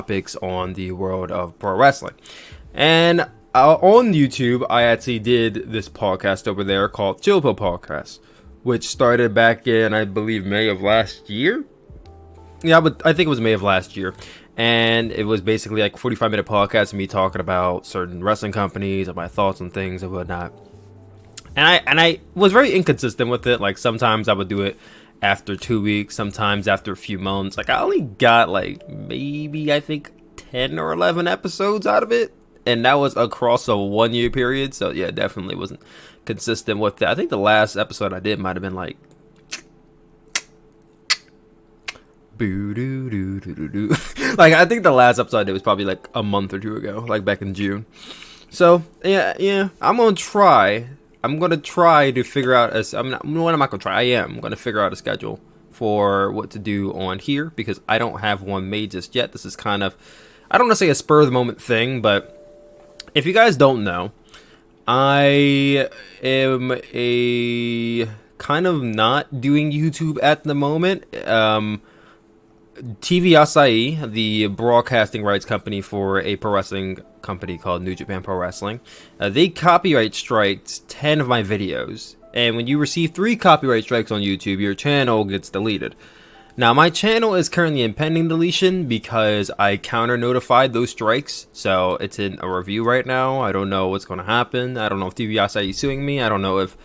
topics on the world of pro wrestling. And on YouTube, I actually did this podcast over there called Chill Pill Podcast, which started back in, I believe, May of last year. Yeah, but I think it was May of last year. And it was basically like a 45-minute podcast of me talking about certain wrestling companies and my thoughts on things and whatnot. And I was very inconsistent with it. Like, sometimes I would do it after 2 weeks, sometimes after a few months. Like, I only got like maybe, I think, 10 or 11 episodes out of it. And that was across a 1 year period. So yeah, definitely wasn't consistent with that. I think the last episode I did might have been like like, I think the last episode I did was probably like a month or two ago, like back in June. So yeah, I'm gonna try to figure out what am I gonna try? I am gonna figure out a schedule for what to do on here, because I don't have one made just yet. This is kind of, I don't want to say a spur of the moment thing, but if you guys don't know, I am a kind of not doing YouTube at the moment. TV Asahi, the broadcasting rights company for a pro wrestling company called New Japan Pro Wrestling, they copyright striked 10 of my videos. And when you receive 3 copyright strikes on YouTube, your channel gets deleted. Now, my channel is currently in pending deletion because I counter notified those strikes. So it's in a review right now. I don't know what's going to happen. I don't know if TV Asahi is suing me. I don't know if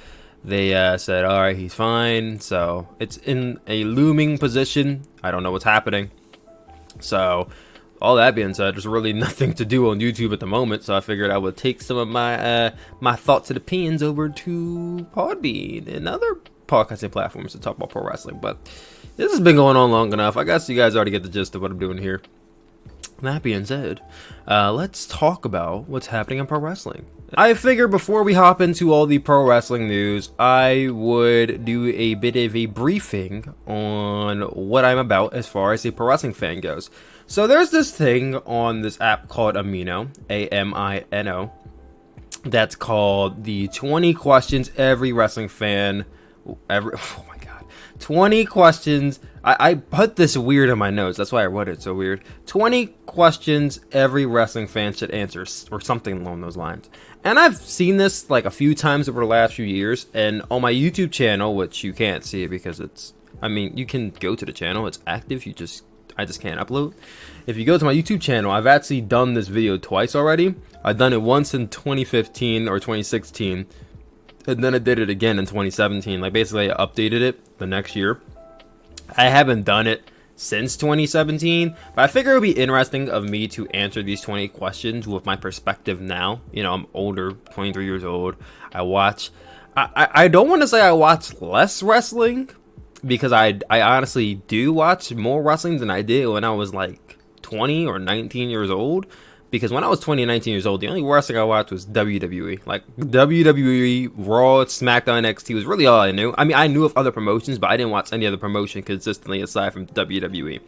they said, all right, he's fine. So it's in a looming position. I don't know what's happening. So all that being said, there's really nothing to do on YouTube at the moment. So I figured I would take some of my my thoughts and opinions over to Podbean and other podcasting platforms to talk about pro wrestling. But this has been going on long enough. I guess you guys already get the gist of what I'm doing here. That being said, let's talk about what's happening in pro wrestling. I figure before we hop into all the pro wrestling news, I would do a bit of a briefing on what I'm about as far as a pro wrestling fan goes. So there's this thing on this app called Amino, Amino, that's called the 20 questions every wrestling fan, oh my god, 20 questions. I put this weird in my notes. That's why I wrote it so weird. 20 questions every wrestling fan should answer, or something along those lines. And I've seen this like a few times over the last few years. And on my YouTube channel, which you can't see because it's, I mean, you can go to the channel. It's active. I just can't upload. If you go to my YouTube channel, I've actually done this video twice already. I've done it once in 2015 or 2016. And then I did it again in 2017. Like, basically, I updated it the next year. I haven't done it since 2017, but I figure it would be interesting of me to answer these 20 questions with my perspective now. You know, I'm older, 23 years old. I don't want to say I watch less wrestling, because I honestly do watch more wrestling than I did when I was like 20 or 19 years old. Because when I was 20 and 19 years old, the only wrestling I watched was WWE. Like, WWE, Raw, SmackDown, NXT was really all I knew. I mean, I knew of other promotions, but I didn't watch any other promotion consistently aside from WWE.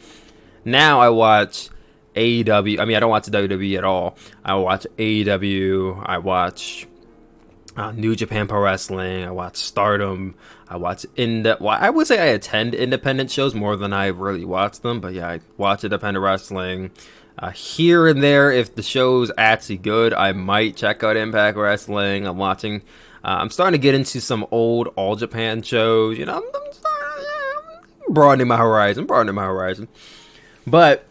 Now I watch AEW. I mean, I don't watch WWE at all. I watch AEW. I watch New Japan Pro Wrestling. I watch Stardom. I watch I would say I attend independent shows more than I really watch them. But yeah, I watch independent wrestling. Here and there, if the show's actually good, I might check out Impact Wrestling. I'm starting to get into some old All Japan shows. You know, I'm broadening my horizon. But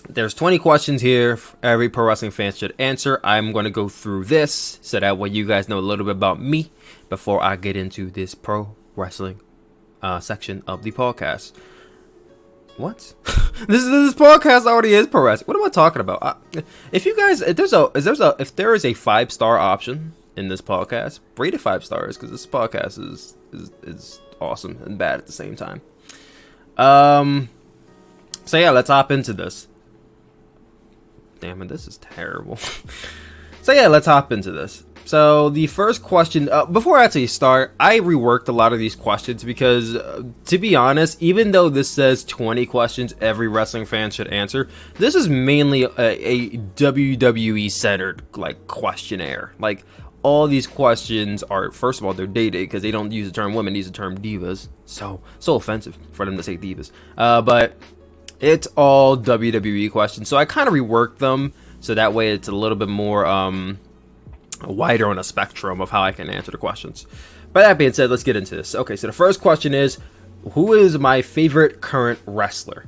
there's 20 questions here every pro wrestling fan should answer. I'm going to go through this so that way you guys know a little bit about me before I get into this pro wrestling section of the podcast. What? this podcast already is pro wrestling. What am I talking about? If you guys, if there is a 5-star option in this podcast, rate it 5 stars, because this podcast is awesome and bad at the same time. So yeah, let's hop into this. Damn it, this is terrible. So yeah, let's hop into this. So the first question, before I actually start, I reworked a lot of these questions because, to be honest, even though this says 20 questions every wrestling fan should answer, this is mainly a WWE-centered, like, questionnaire. Like, all these questions are, first of all, they're dated because they don't use the term women, they use the term divas. So offensive for them to say divas. But It's all WWE questions, so I kind of reworked them so that way it's a little bit more wider on a spectrum of how I can answer the questions. But that being said, let's get into this. Okay, so the first question is, who is my favorite current wrestler?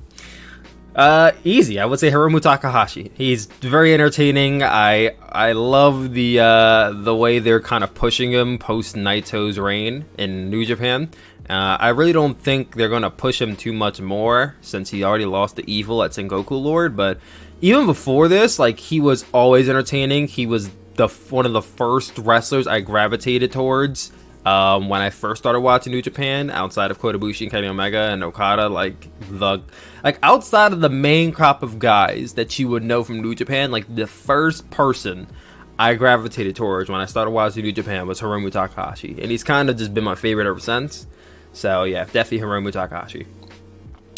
Easy. I would say Hiromu Takahashi. He's very entertaining. I love the way they're kind of pushing him post Naito's reign in New Japan. I really don't think they're gonna push him too much more since he already lost to Evil at Sengoku Lord. But even before this, like, he was always entertaining. He was one of the first wrestlers I gravitated towards when I first started watching New Japan, outside of Kota Ibushi and Kenny Omega and Okada. Like outside of the main crop of guys that you would know from New Japan, like, the first person I gravitated towards when I started watching New Japan was Hiromu Takahashi, and he's kind of just been my favorite ever since. So yeah, definitely Hiromu Takahashi.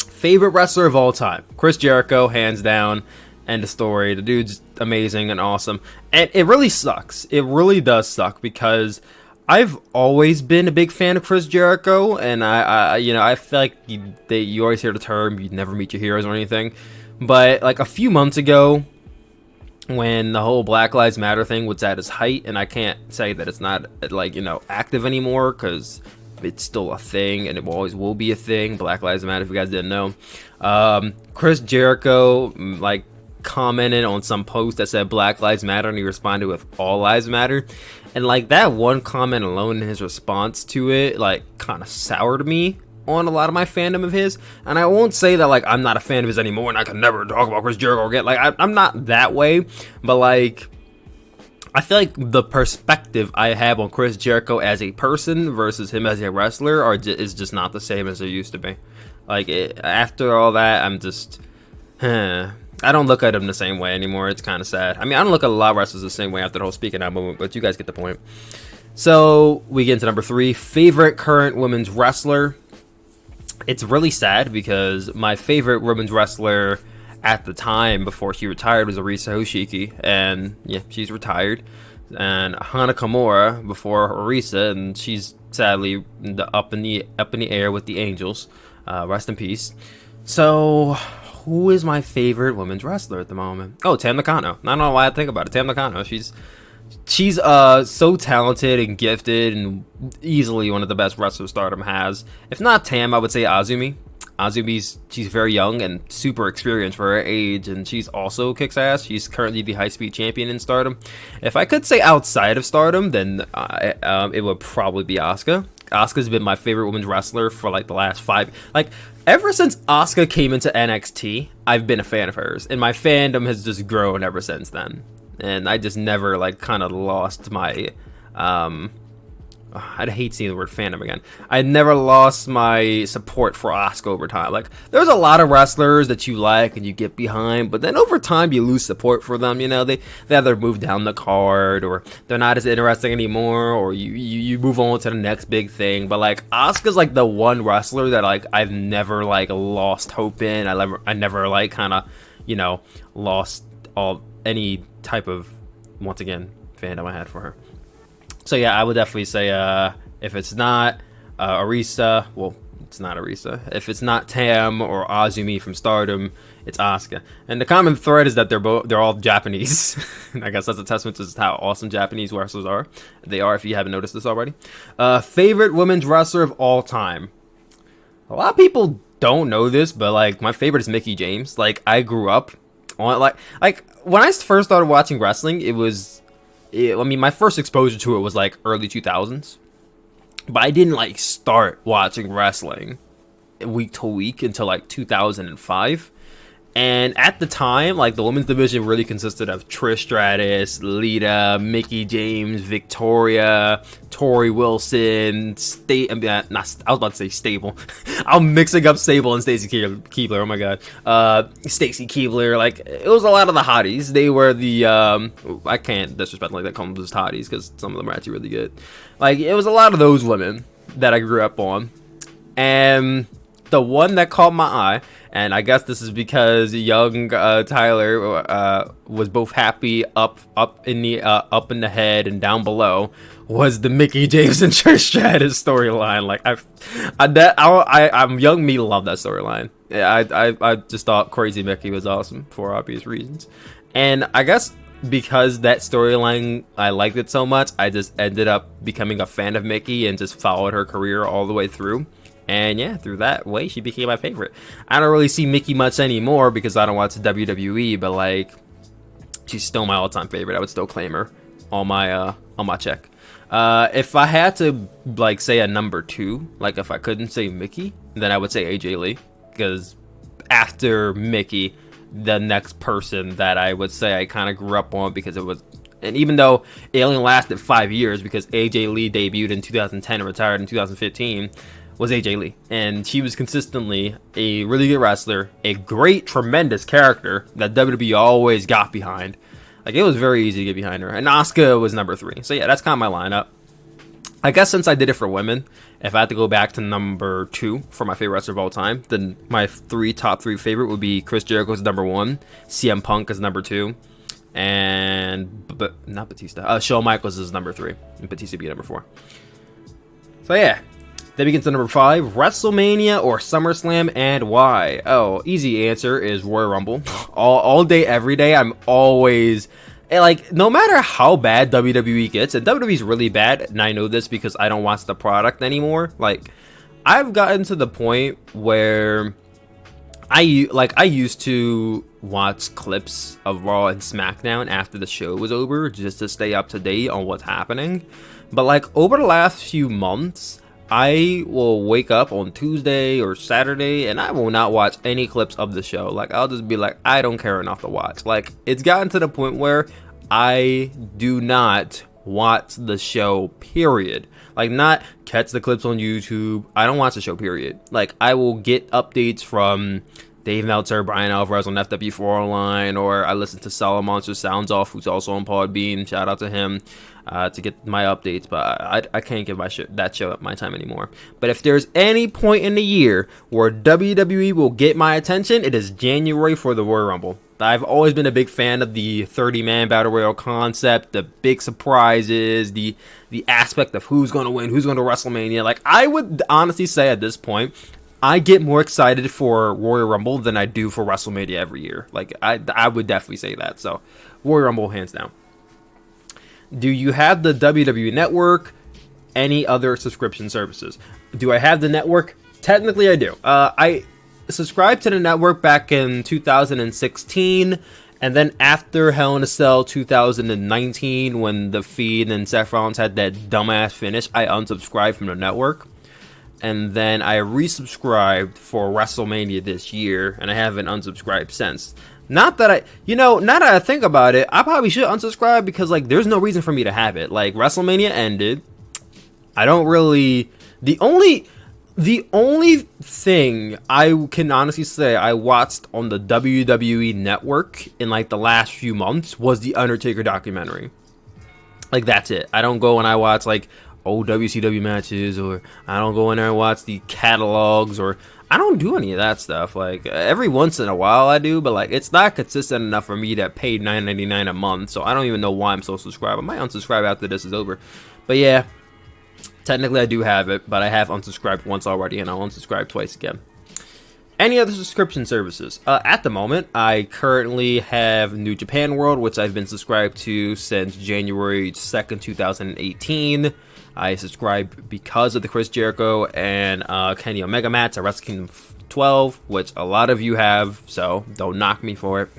Favorite wrestler of all time, Chris Jericho, hands down. End of story. The dude's amazing and awesome. And it really sucks. It really does suck because I've always been a big fan of Chris Jericho, and I feel like you always hear the term, you never meet your heroes or anything. But like a few months ago, when the whole Black Lives Matter thing was at its height, and I can't say that it's not, like, active anymore, because it's still a thing, and it always will be a thing. Black Lives Matter, if you guys didn't know. Chris Jericho, like, commented on some post that said Black Lives Matter, and he responded with All Lives Matter. And like, that one comment alone in his response to it, like, kind of soured me on a lot of my fandom of his. And I won't say that, like, I'm not a fan of his anymore and I can never talk about Chris Jericho again. Like, I'm not that way, but like, I feel like the perspective I have on Chris Jericho as a person versus him as a wrestler is just not the same as it used to be. Like, after all that, I'm just, I don't look at him the same way anymore. It's kind of sad. I mean, I don't look at a lot of wrestlers the same way after the whole Speaking Out movement, but you guys get the point. So we get into number 3, favorite current women's wrestler. It's really sad because my favorite women's wrestler at the time before she retired was Arisa Hoshiki, and yeah, she's retired. And Hana Kimura before Arisa, and she's sadly up in the air with the Angels. Rest in peace. So, who is my favorite women's wrestler at the moment? Oh, Tam Nakano. I don't know why I think about it. Tam Nakano. She's so talented and gifted and easily one of the best wrestlers Stardom has. If not Tam, I would say Azumi. She's very young and super experienced for her age, and she's also kicks ass. She's currently the high speed champion in Stardom. If I could say outside of Stardom, then it would probably be Asuka. Asuka's been my favorite women's wrestler for like the last 5, like, ever since Asuka came into NXT, I've been a fan of hers, and my fandom has just grown ever since then. And I just never, like, kind of lost my, I'd hate seeing the word fandom again. I never lost my support for Asuka over time. Like, there's a lot of wrestlers that you like and you get behind, but then over time you lose support for them. They either move down the card, or they're not as interesting anymore, or you move on to the next big thing. But like, Asuka's like the one wrestler that, like, I've never, like, lost hope in. I never like kind of, lost any type of, once again, fandom I had for her. So yeah, I would definitely say, if it's not Arisa, well, it's not Arisa. If it's not Tam or Azumi from Stardom, it's Asuka. And the common thread is that they're all Japanese. I guess that's a testament to how awesome Japanese wrestlers are. They are, if you haven't noticed this already. Favorite women's wrestler of all time. A lot of people don't know this, but like, my favorite is Mickie James. Like, I grew up on like when I first started watching wrestling, my first exposure to it was like early 2000s, but I didn't like start watching wrestling week to week until like 2005. And at the time, like, the women's division really consisted of Trish Stratus, Lita, Mickie James, Victoria, Tori Wilson, I was about to say Stable. I'm mixing up Stable and Stacy Keibler. Oh my god. Stacy Keibler. Like, it was a lot of the hotties. They were the I can't disrespect like that, call them just hotties, because some of them are actually really good. Like, it was a lot of those women that I grew up on, and the one that caught my eye, and I guess this is because young Tyler was both happy up in the head and down below, was the Mickie James and Trish Stratus storyline. Like, I'm young me love that storyline. Yeah, I just thought Crazy Mickey was awesome for obvious reasons. And I guess because that storyline, I liked it so much, I just ended up becoming a fan of Mickey and just followed her career all the way through. And yeah, through that way, she became my favorite. I don't really see Mickey much anymore because I don't watch WWE, but like, she's still my all-time favorite. I would still claim her on my check. If I had to like say a number 2, like if I couldn't say Mickey, then I would say AJ Lee, because after Mickey, the next person that I would say I kind of grew up on, because it was, and even though it only lasted 5 years, because AJ Lee debuted in 2010 and retired in 2015, was AJ Lee. And she was consistently a really good wrestler, a great, tremendous character that WWE always got behind. Like, it was very easy to get behind her. And Asuka was number 3. So yeah, that's kind of my lineup. I guess since I did it for women, if I had to go back to number 2 for my favorite wrestler of all time, then my top 3 favorite would be Chris Jericho's number 1, CM Punk is number 2, but not Batista. Shawn Michaels is number 3, and Batista be number 4. So yeah, then we get to number 5, WrestleMania or SummerSlam, and why? Oh, easy answer is Royal Rumble. all day, every day, I'm always... And like, no matter how bad WWE gets, and WWE's really bad, and I know this because I don't watch the product anymore, like, I've gotten to the point where I used to watch clips of Raw and SmackDown after the show was over just to stay up to date on what's happening. But like, over the last few months, I will wake up on Tuesday or Saturday and I will not watch any clips of the show. Like, I'll just be like, I don't care enough to watch. Like, it's gotten to the point where I do not watch the show, period. Like, not catch the clips on YouTube. I don't watch the show, period. Like, I will get updates from Dave Meltzer, Brian Alvarez on FW4 Online, or I listen to Solid Monster Sounds Off, who's also on Podbean. Shout out to him. To get my updates, but I can't give that show up my time anymore. But if there's any point in the year where WWE will get my attention, it is January for the Royal Rumble. I've always been a big fan of the 30-man Battle Royal concept, the big surprises, the aspect of who's going to win, who's going to WrestleMania. Like, I would honestly say at this point, I get more excited for Royal Rumble than I do for WrestleMania every year. Like, I would definitely say that. So, Royal Rumble, hands down. Do you have the WWE Network? Any other subscription services? Do I have the network? Technically, I do. I subscribed to the network back in 2016, and then after Hell in a Cell 2019, when The Fiend and Seth Rollins had that dumbass finish, I unsubscribed from the network. And then I resubscribed for WrestleMania this year, and I haven't unsubscribed since. Not that now that I think about it, I probably should unsubscribe because, like, there's no reason for me to have it. Like, WrestleMania ended. I don't really... The only thing I can honestly say I watched on the WWE Network in, like, the last few months was the Undertaker documentary. Like, that's it. I don't go and I watch, like, old WCW matches, or I don't go in there and watch the catalogs, or... I don't do any of that stuff. Like, every once in a while I do, but like, it's not consistent enough for me to pay $9.99 a month, so I don't even know why I'm so subscribed. I might unsubscribe after this is over. But yeah, technically I do have it, but I have unsubscribed once already, and I'll unsubscribe twice again. Any other subscription services? At the moment, I currently have New Japan World, which I've been subscribed to since January 2nd, 2018. I subscribe because of the Chris Jericho and Kenny Omega match at Wrestle Kingdom 12, which a lot of you have, so don't knock me for it.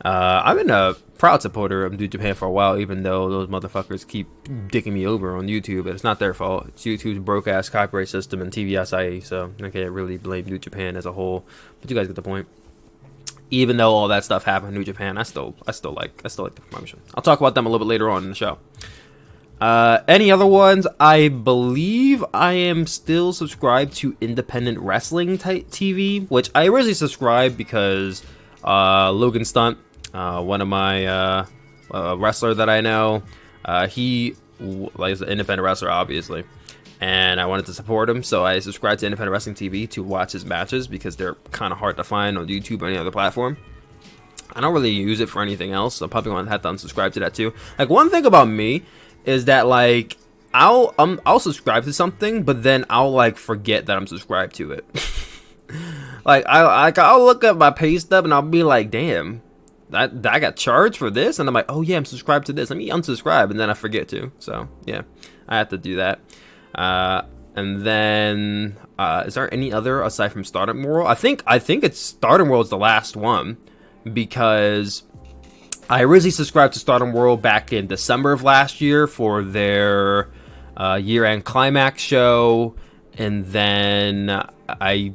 I've been a proud supporter of New Japan for a while, even though those motherfuckers keep dicking me over on YouTube, but it's not their fault. It's YouTube's broke-ass copyright system and TVSIE, so I can't really blame New Japan as a whole, but you guys get the point. Even though all that stuff happened in New Japan, I still like the promotion. I'll talk about them a little bit later on in the show. Any other ones? I believe I am still subscribed to Independent Wrestling TV, which I originally subscribed because Logan Stunt, one of my wrestler that I know, he is an independent wrestler, obviously, and I wanted to support him, so I subscribed to Independent Wrestling TV to watch his matches because they're kind of hard to find on YouTube or any other platform. I don't really use it for anything else, so I'm probably going to have to unsubscribe to that too. Like, one thing about me is that, like, I'll subscribe to something, but then I'll, like, forget that I'm subscribed to it. Like I'll look at my pay stub and I'll be like, damn, I got charged for this, and I'm like, oh yeah, I'm subscribed to this. Let me unsubscribe, and then I forget to. So yeah, I have to do that. And then is there any other aside from Stardom World? I think it's Stardom World's the last one, because I originally subscribed to Stardom World back in December of last year for their year-end climax show, and then I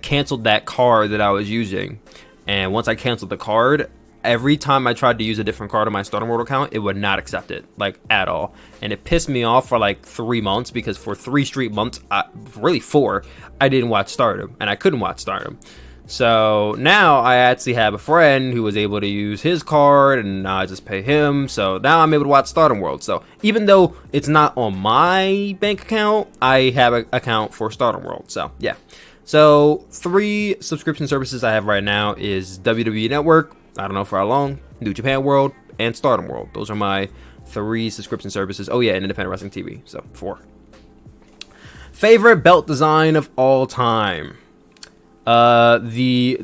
canceled that card that I was using. And once I canceled the card, every time I tried to use a different card on my Stardom World account, it would not accept it, like, at all. And it pissed me off for like 3 months, because for 3 straight months, really 4, I didn't watch Stardom, and I couldn't watch Stardom. So now I actually have a friend who was able to use his card, and now I just pay him. So now I'm able to watch Stardom World. So even though it's not on my bank account, I have an account for Stardom World. So yeah. So 3 subscription services I have right now is WWE Network, I don't know for how long, New Japan World, and Stardom World. Those are my 3 subscription services. Oh yeah, and Independent Wrestling TV. So 4. Favorite belt design of all time. The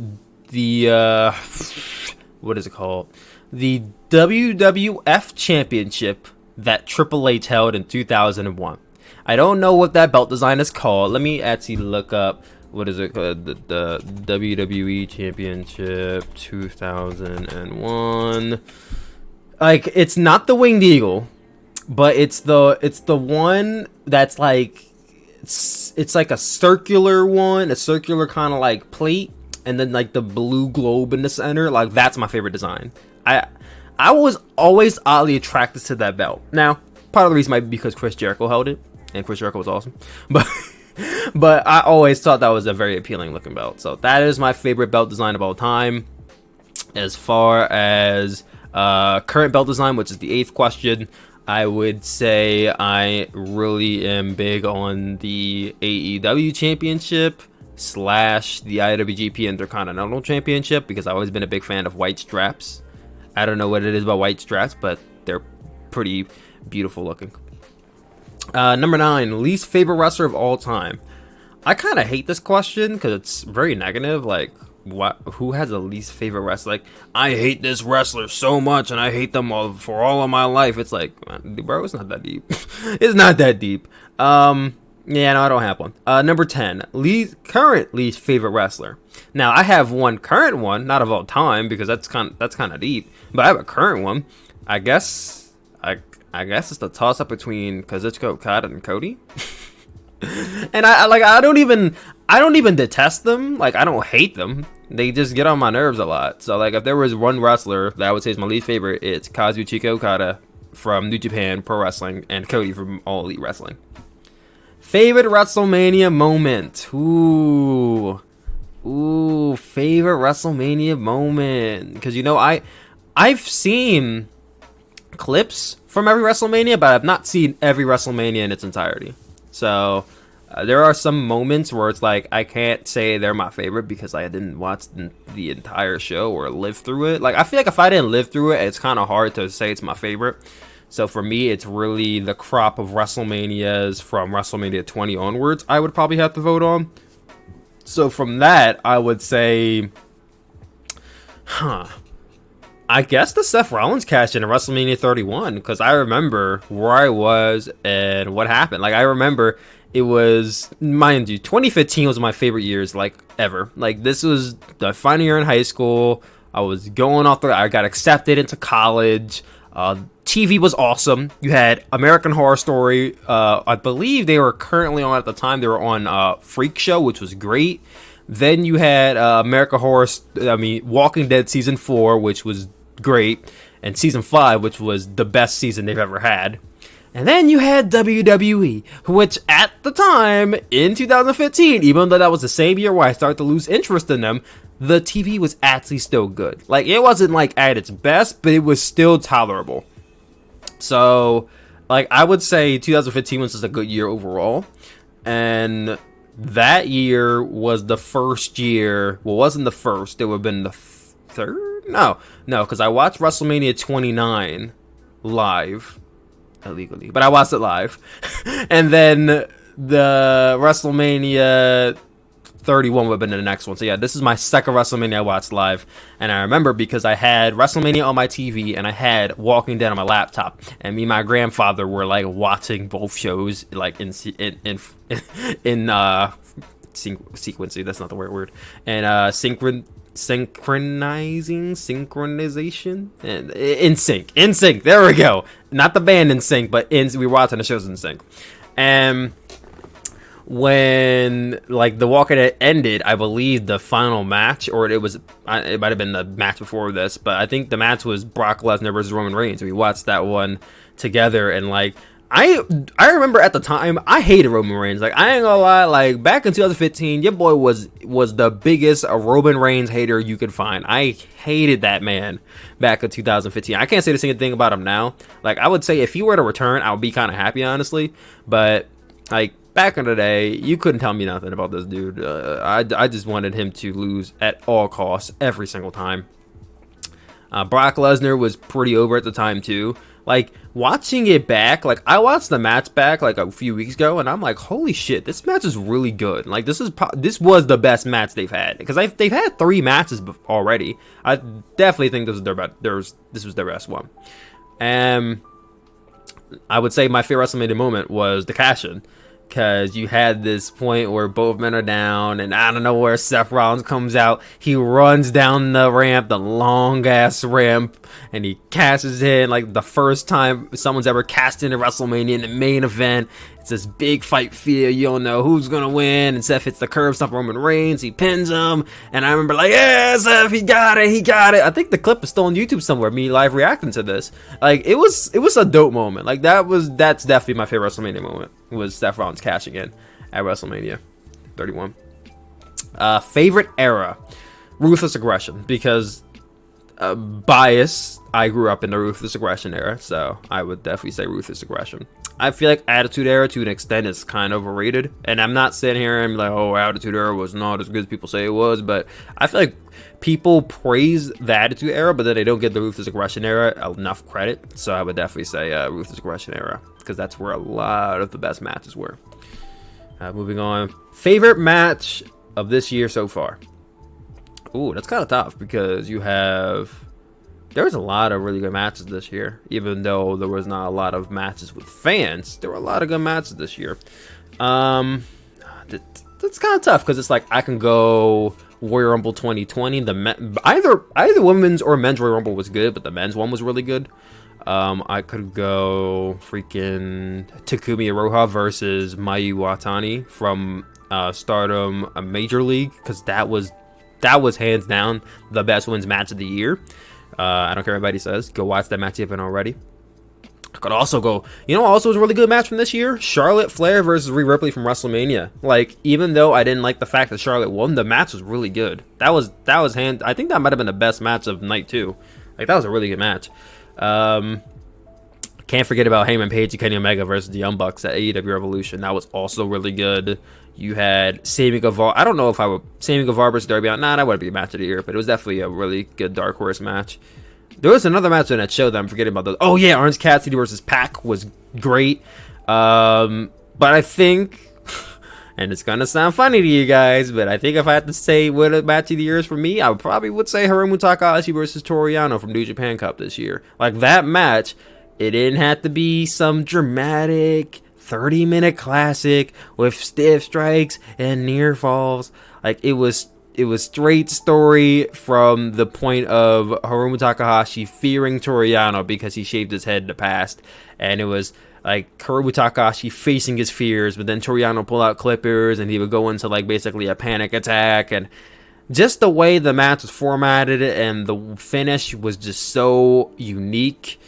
what is it called? The WWF Championship that Triple H held in 2001. I don't know what that belt design is called. Let me actually look up. What is it called? The WWE Championship 2001. Like, it's not the Winged Eagle, but it's the one that's like, it's like a circular one, a circular kind of like plate, and then like the blue globe in the center. Like, that's my favorite design. I was always oddly attracted to that belt. Now, part of the reason might be because Chris Jericho held it, and Chris Jericho was awesome, but I always thought that was a very appealing looking belt. So that is my favorite belt design of all time. As far as current belt design, which is the 8th question, I would say I really am big on the AEW Championship / the IWGP Intercontinental Championship, because I've always been a big fan of white straps. I don't know what it is about white straps, but they're pretty beautiful looking. Number 9, least favorite wrestler of all time. I kind of hate this question because it's very negative. Like, who has a least favorite wrestler? Like, I hate this wrestler so much and I hate them all for all of my life. It's like, bro, it's not that deep. It's not that deep. Yeah, no, I don't have one. Number 10, current least favorite wrestler. Now, I have one current one, not of all time, because that's kind of deep, but I have a current one. I guess it's the toss up between Kazuchika Okada and Cody. And I don't even detest them. Like, I don't hate them. They just get on my nerves a lot. So, like, if there was one wrestler that I would say is my least favorite, it's Kazuchika Okada from New Japan Pro Wrestling and Cody from All Elite Wrestling. Favorite WrestleMania moment. Ooh, favorite WrestleMania moment. Because, you know, I've seen clips from every WrestleMania, but I've not seen every WrestleMania in its entirety. So there are some moments where it's like, I can't say they're my favorite because I didn't watch the entire show or live through it. Like, I feel like if I didn't live through it, it's kind of hard to say it's my favorite. So for me, it's really the crop of WrestleManias from WrestleMania 20 onwards I would probably have to vote on. So from that, I would say, I guess the Seth Rollins cash in WrestleMania 31, because I remember where I was and what happened. Like, I remember it was, mind you, 2015 was my favorite years, like, ever. Like, this was the final year in high school. I was going off I got accepted into college. TV was awesome. You had American Horror Story. I believe they were currently on at the time. They were on Freak Show, which was great. Then you had Walking Dead Season 4, which was great, and Season 5, which was the best season they've ever had. And then you had WWE, which at the time, in 2015, even though that was the same year where I started to lose interest in them, the TV was actually still good. Like, it wasn't, like, at its best, but it was still tolerable. So, like, I would say 2015 was just a good year overall. And that year was the first year, well, it wasn't the first, it would have been the third? No, because I watched WrestleMania 29 live, illegally, but I watched it live. And then the WrestleMania 31 would have been the next one. So yeah, this is my second WrestleMania I watched live, and I remember because I had WrestleMania on my TV and I had Walking Dead on my laptop, and me and my grandfather were like watching both shows like in sequencing. That's not the right word. And synchronization and in sync. There we go. Not the band in sync, but we were watching the shows in sync. And when like the Walking Dead ended, I believe the final match, or it might have been the match before this, but I think the match was Brock Lesnar versus Roman Reigns. We watched that one together, and like I remember at the time I hated Roman Reigns. Like, I ain't gonna lie, like back in 2015, your boy was the biggest Roman Reigns hater you could find. I hated that man back in 2015. I can't say the same thing about him now. Like, I would say if he were to return, I would be kind of happy, honestly. But like back in the day, you couldn't tell me nothing about this dude. I just wanted him to lose at all costs every single time. Brock Lesnar was pretty over at the time too. Like, watching it back, like, I watched the match back, like, a few weeks ago, and I'm like, holy shit, this match is really good. Like, this was the best match they've had. Because they've had 3 matches already. I definitely think this was their best one. And I would say my favorite WrestleMania moment was the cash-in. Because you had this point where both men are down, and I don't know where Seth Rollins comes out. He runs down the ramp, the long ass ramp, and he cashes in like the first time someone's ever cashed in a WrestleMania in the main event. It's this big fight feel. You don't know who's gonna win, and Seth hits the curb stomp Roman Reigns. He pins him, and I remember like, yeah, Seth, he got it. I think the clip is still on YouTube somewhere. Me live reacting to this. Like, it was a dope moment. Like, that's definitely my favorite WrestleMania moment. Was Seth Rollins cashing in at WrestleMania 31. Favorite era, Ruthless Aggression, because bias, I grew up in the Ruthless Aggression era, so I would definitely say Ruthless Aggression. I feel like Attitude Era to an extent is kind of overrated, and I'm not sitting here and be like, oh, Attitude Era was not as good as people say it was, but I feel like people praise the Attitude Era, but then they don't give the Ruthless Aggression Era enough credit, so I would definitely say Ruthless Aggression Era, because that's where a lot of the best matches were. Moving on. Favorite match of this year so far? Ooh, that's kind of tough, because there was a lot of really good matches this year. Even though there was not a lot of matches with fans, there were a lot of good matches this year. That's kind of tough, because it's like I can go Royal Rumble 2020. Either women's or men's Royal Rumble was good, but the men's one was really good. I could go freaking Takumi Iroha versus Mayu Iwatani from Stardom Major League, because that was hands down the best women's match of the year. I don't care what everybody says. Go watch that match if you haven't already. I could also go, also was a really good match from this year? Charlotte Flair versus Rhea Ripley from WrestleMania. Like, even though I didn't like the fact that Charlotte won, the match was really good. I think that might have been the best match of night 2. Like, that was a really good match. Can't forget about Hangman Page and Kenny Omega versus the Young Bucks at AEW Revolution. That was also really good. You had Sammy Guevara. I don't know if Sammy Guevara versus Darby Allin. That wouldn't be a match of the year, but it was definitely a really good Dark Horse match. There was another match on that show that I'm forgetting about. Those. Oh yeah, Orange Cassidy versus Pac was great. But I think, and it's gonna sound funny to you guys, but I think if I had to say what a match of the year is for me, I would say Hiromu Takahashi versus Toru Yano from New Japan Cup this year. Like, that match, it didn't have to be some dramatic 30-minute classic with stiff strikes and near falls. Like, it was straight story from the point of Hiromu Takahashi fearing Toru Yano because he shaved his head in the past, and it was like Hiromu Takahashi facing his fears, but then Toru Yano pull out clippers and he would go into like basically a panic attack, and just the way the match was formatted and the finish was just so unique.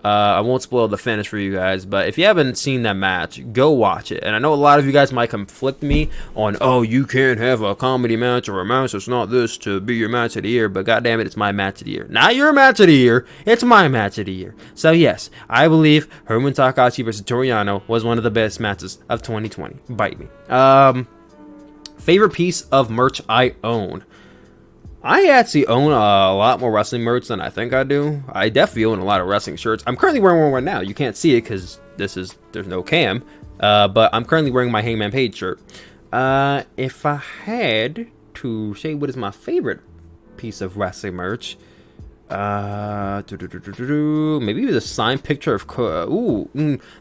I won't spoil the finish for you guys, but if you haven't seen that match, go watch it. And I know a lot of you guys might conflict me on, oh, you can't have a comedy match or a match that's not this to be your match of the year, but goddamn it, it's my match of the year. Not your match of the year, it's my match of the year. So yes, I believe Hiromu Takahashi versus Toru Yano was one of the best matches of 2020. Bite me. Favorite piece of merch I own. I actually own a lot more wrestling merch than I think I do. I definitely own a lot of wrestling shirts. I'm currently wearing one right now. You can't see it because there's no cam. But I'm currently wearing my Hangman Page shirt. If I had to say what is my favorite piece of wrestling merch, maybe the signed picture of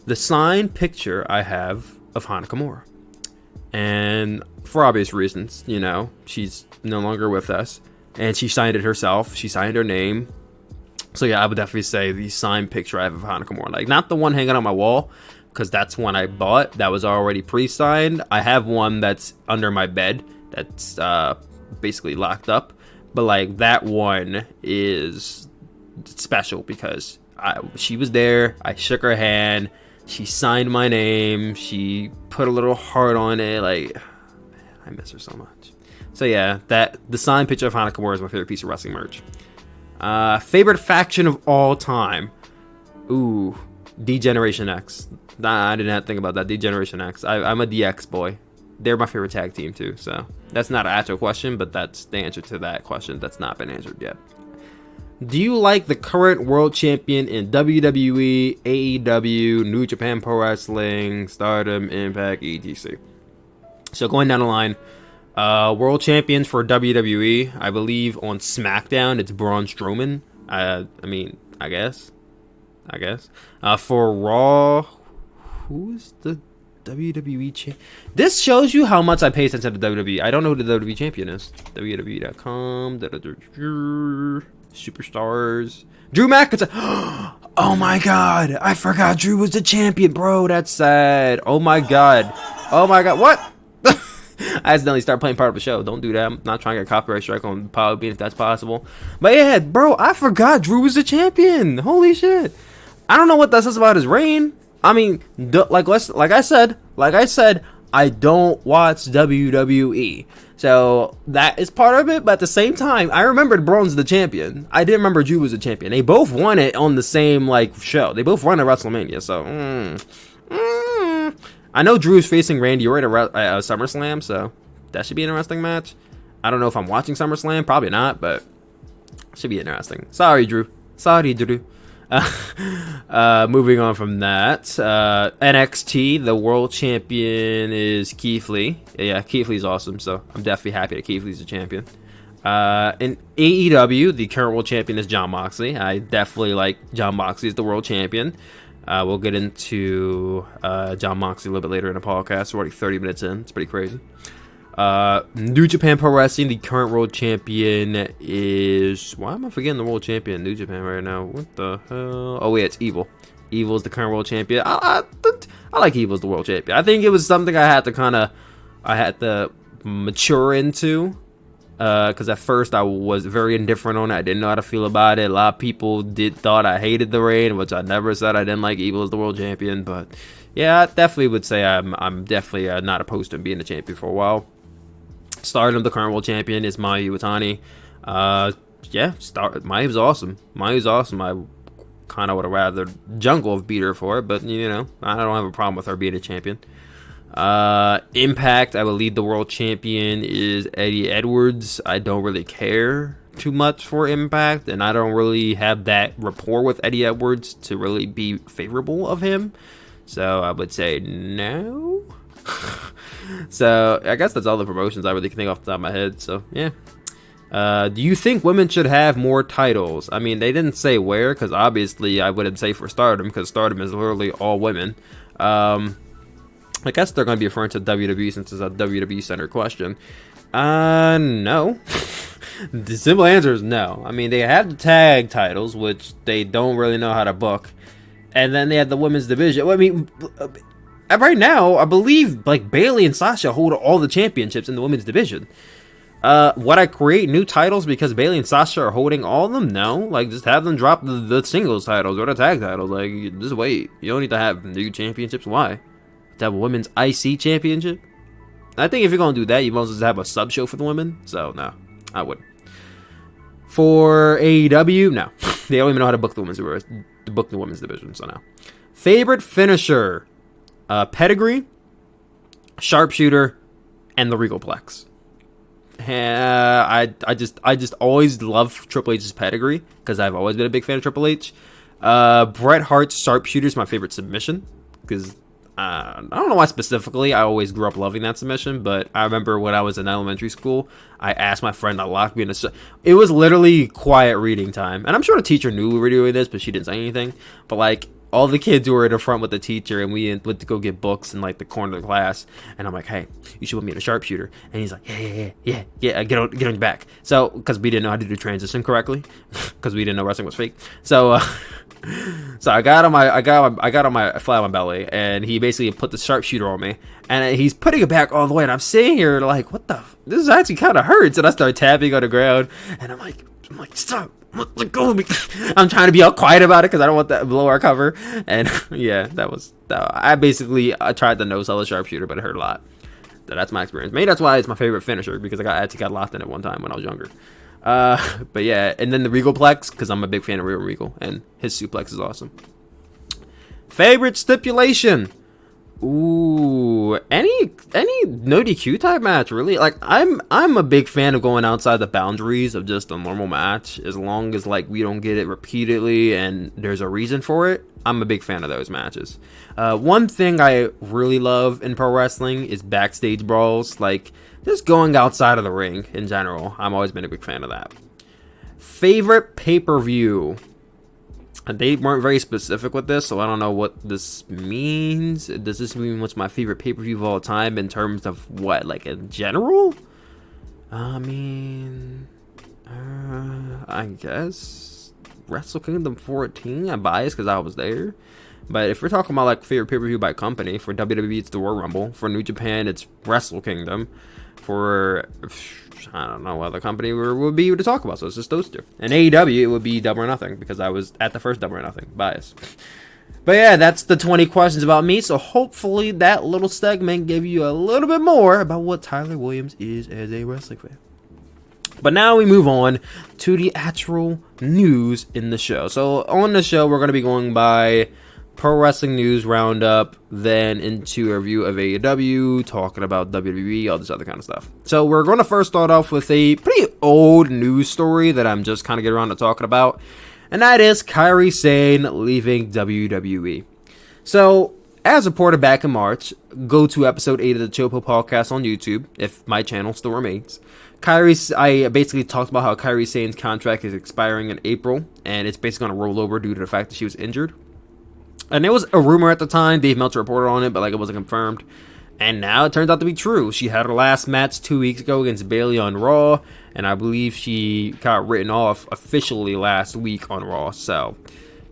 the signed picture I have of Hana Kimura. And for obvious reasons, you know, she's no longer with us, and she signed it herself. She signed her name. So yeah, I would definitely say the signed picture I have of Hana Kimura. Like, not the one hanging on my wall, because that's one I bought that was already pre-signed. I have one that's under my bed that's basically locked up. But like, that one is special because she was there. I shook her hand. She signed my name. She put a little heart on it. Like, man, I miss her so much. So yeah, the signed picture of Hana Kimura is my favorite piece of wrestling merch. Favorite faction of all time. Ooh, D-Generation X. Nah, I didn't have to think about that. D-Generation X. I'm a DX boy. They're my favorite tag team too. So that's not an actual question, but that's the answer to that question that's not been answered yet. Do you like the current world champion in WWE, AEW, New Japan Pro Wrestling, Stardom, Impact, etc.? So going down the line, world champions for WWE, I believe on SmackDown it's Braun Strowman. I guess. For Raw, who's the WWE champ? This shows you how much I pay attention to WWE. I don't know who the WWE champion is. WWE.com. Superstars. Drew McIntyre. Oh my god, I forgot Drew was the champion, bro. That's sad. Oh my god. What? I accidentally started playing part of the show. Don't do that. I'm not trying to get a copyright strike on Podbean if that's possible. But yeah, bro, I forgot Drew was the champion. Holy shit. I don't know what that says about his reign. I mean, like I said, I don't watch WWE. So that is part of it, but at the same time, I remembered Braun's the champion. I didn't remember Drew was the champion. They both won it on the same show. They both won at WrestleMania. So I know Drew's facing Randy Orton at SummerSlam, so that should be an interesting match. I don't know if I'm watching SummerSlam, probably not, but it should be interesting. Sorry, Drew. Moving on from that, NXT, the world champion is Keith Lee. Yeah, Keith Lee's awesome, so I'm definitely happy that Keith Lee's the champion. In AEW, the current world champion is Jon Moxley. I definitely like Jon Moxley as the world champion. We'll get into Jon Moxley a little bit later in the podcast. We're already 30 minutes in. It's pretty crazy. New Japan Pro Wrestling, the current world champion is... Why am I forgetting the world champion in New Japan right now? What the hell? Oh, yeah, it's Evil. Evil is the current world champion. I like Evil as the world champion. I think it was something I had to mature into. Because at first I was very indifferent on it. I didn't know how to feel about it. A lot of people thought I hated the reign, which I never said. I didn't like Evil as the world champion. But yeah, I definitely would say I'm definitely not opposed to him being the champion for a while. Stardom, the current world champion, is Mayu Iwatani. Mayu's awesome. I kind of would have rather Jungle have beat her for it, but you know, I don't have a problem with her being a champion. Impact, I believe the world champion is Eddie Edwards. I don't really care too much for Impact, and I don't really have that rapport with Eddie Edwards to really be favorable of him. So I would say no. So I guess that's all the promotions I really can think off the top of my head. So yeah. Do you think women should have more titles? I mean, they didn't say where, because obviously I wouldn't say for Stardom, because Stardom is literally all women. I guess they're going to be referring to WWE since it's a WWE-centered question. No. The simple answer is no. I mean, they have the tag titles, which they don't really know how to book. And then they have the women's division. Well, I mean, right now, I believe Bayley and Sasha hold all the championships in the women's division. Would I create new titles because Bayley and Sasha are holding all of them? No. Just have them drop the singles titles or the tag titles. Just wait. You don't need to have new championships. Why? To have a women's IC championship? I think if you're going to do that, you must have a sub show for the women. So, no. I wouldn't. For AEW, no. They don't even know how to book the women's division, so no. Favorite finisher? Pedigree, Sharpshooter, and the Regalplex. I just always love Triple H's pedigree because I've always been a big fan of Triple H. Bret Hart's Sharpshooter is my favorite submission because I don't know why specifically. I always grew up loving that submission, but I remember when I was in elementary school, I asked my friend to lock me in a. It was literally quiet reading time, and I'm sure the teacher knew we were doing this, but she didn't say anything. But like all the kids were in the front with the teacher, and we went to go get books in like the corner of the class, and I'm like, hey, you should put me in a sharpshooter, and he's like, yeah, get on your back. So because we didn't know how to do transition correctly, because we didn't know wrestling was fake, so. So I got on my flat on my belly, and he basically put the sharpshooter on me, and he's putting it back all the way, and I'm sitting here like, what the? This actually kind of hurts, and I start tapping on the ground, and I'm like, stop, let go of me. I'm trying to be all quiet about it because I don't want that to blow our cover, and yeah, I tried to no sell a sharpshooter, but it hurt a lot. That's my experience. Maybe that's why it's my favorite finisher, because I actually got locked in it one time when I was younger. But yeah, and then the Regalplex, because I'm a big fan of Regal, and his suplex is awesome. Favorite stipulation? Ooh, any no DQ type match, really. Like I'm a big fan of going outside the boundaries of just a normal match, as long as like we don't get it repeatedly and there's a reason for it. I'm a big fan of those matches. One thing I really love in pro wrestling is backstage brawls, like just going outside of the ring in general. I've always been a big fan of that. Favorite pay-per-view? They weren't very specific with this, so I don't know what this means. Does this mean what's my favorite pay-per-view of all time in terms of what, like in general? I mean, I guess Wrestle Kingdom 14. I'm biased because I was there. But if we're talking about like favorite pay-per-view by company, for WWE it's the Royal Rumble. For New Japan it's Wrestle Kingdom. For I don't know what other company would be to talk about, so it's just those two. And AEW, it would be Double or Nothing, because I was at the first Double or Nothing. Bias. But yeah, that's the 20 questions about me, so hopefully that little segment gave you a little bit more about what Tyler Williams is as a wrestling fan. But now we move on to the actual news in the show. So on the show, we're going to be going by Pro Wrestling News Roundup, then into a review of AEW, talking about WWE, all this other kind of stuff. So we're going to first start off with a pretty old news story that I'm just kind of getting around to talking about, and that is Kairi Sane leaving WWE. So, as reported back in March, go to episode 8 of the Chopo podcast on YouTube, if my channel still remains. I basically talked about how Kairi Sane's contract is expiring in April, and it's basically going to roll over due to the fact that she was injured. And there was a rumor at the time, Dave Meltzer reported on it, but like it wasn't confirmed. And now it turns out to be true. She had her last match 2 weeks ago against Bayley on Raw, and I believe she got written off officially last week on Raw. So,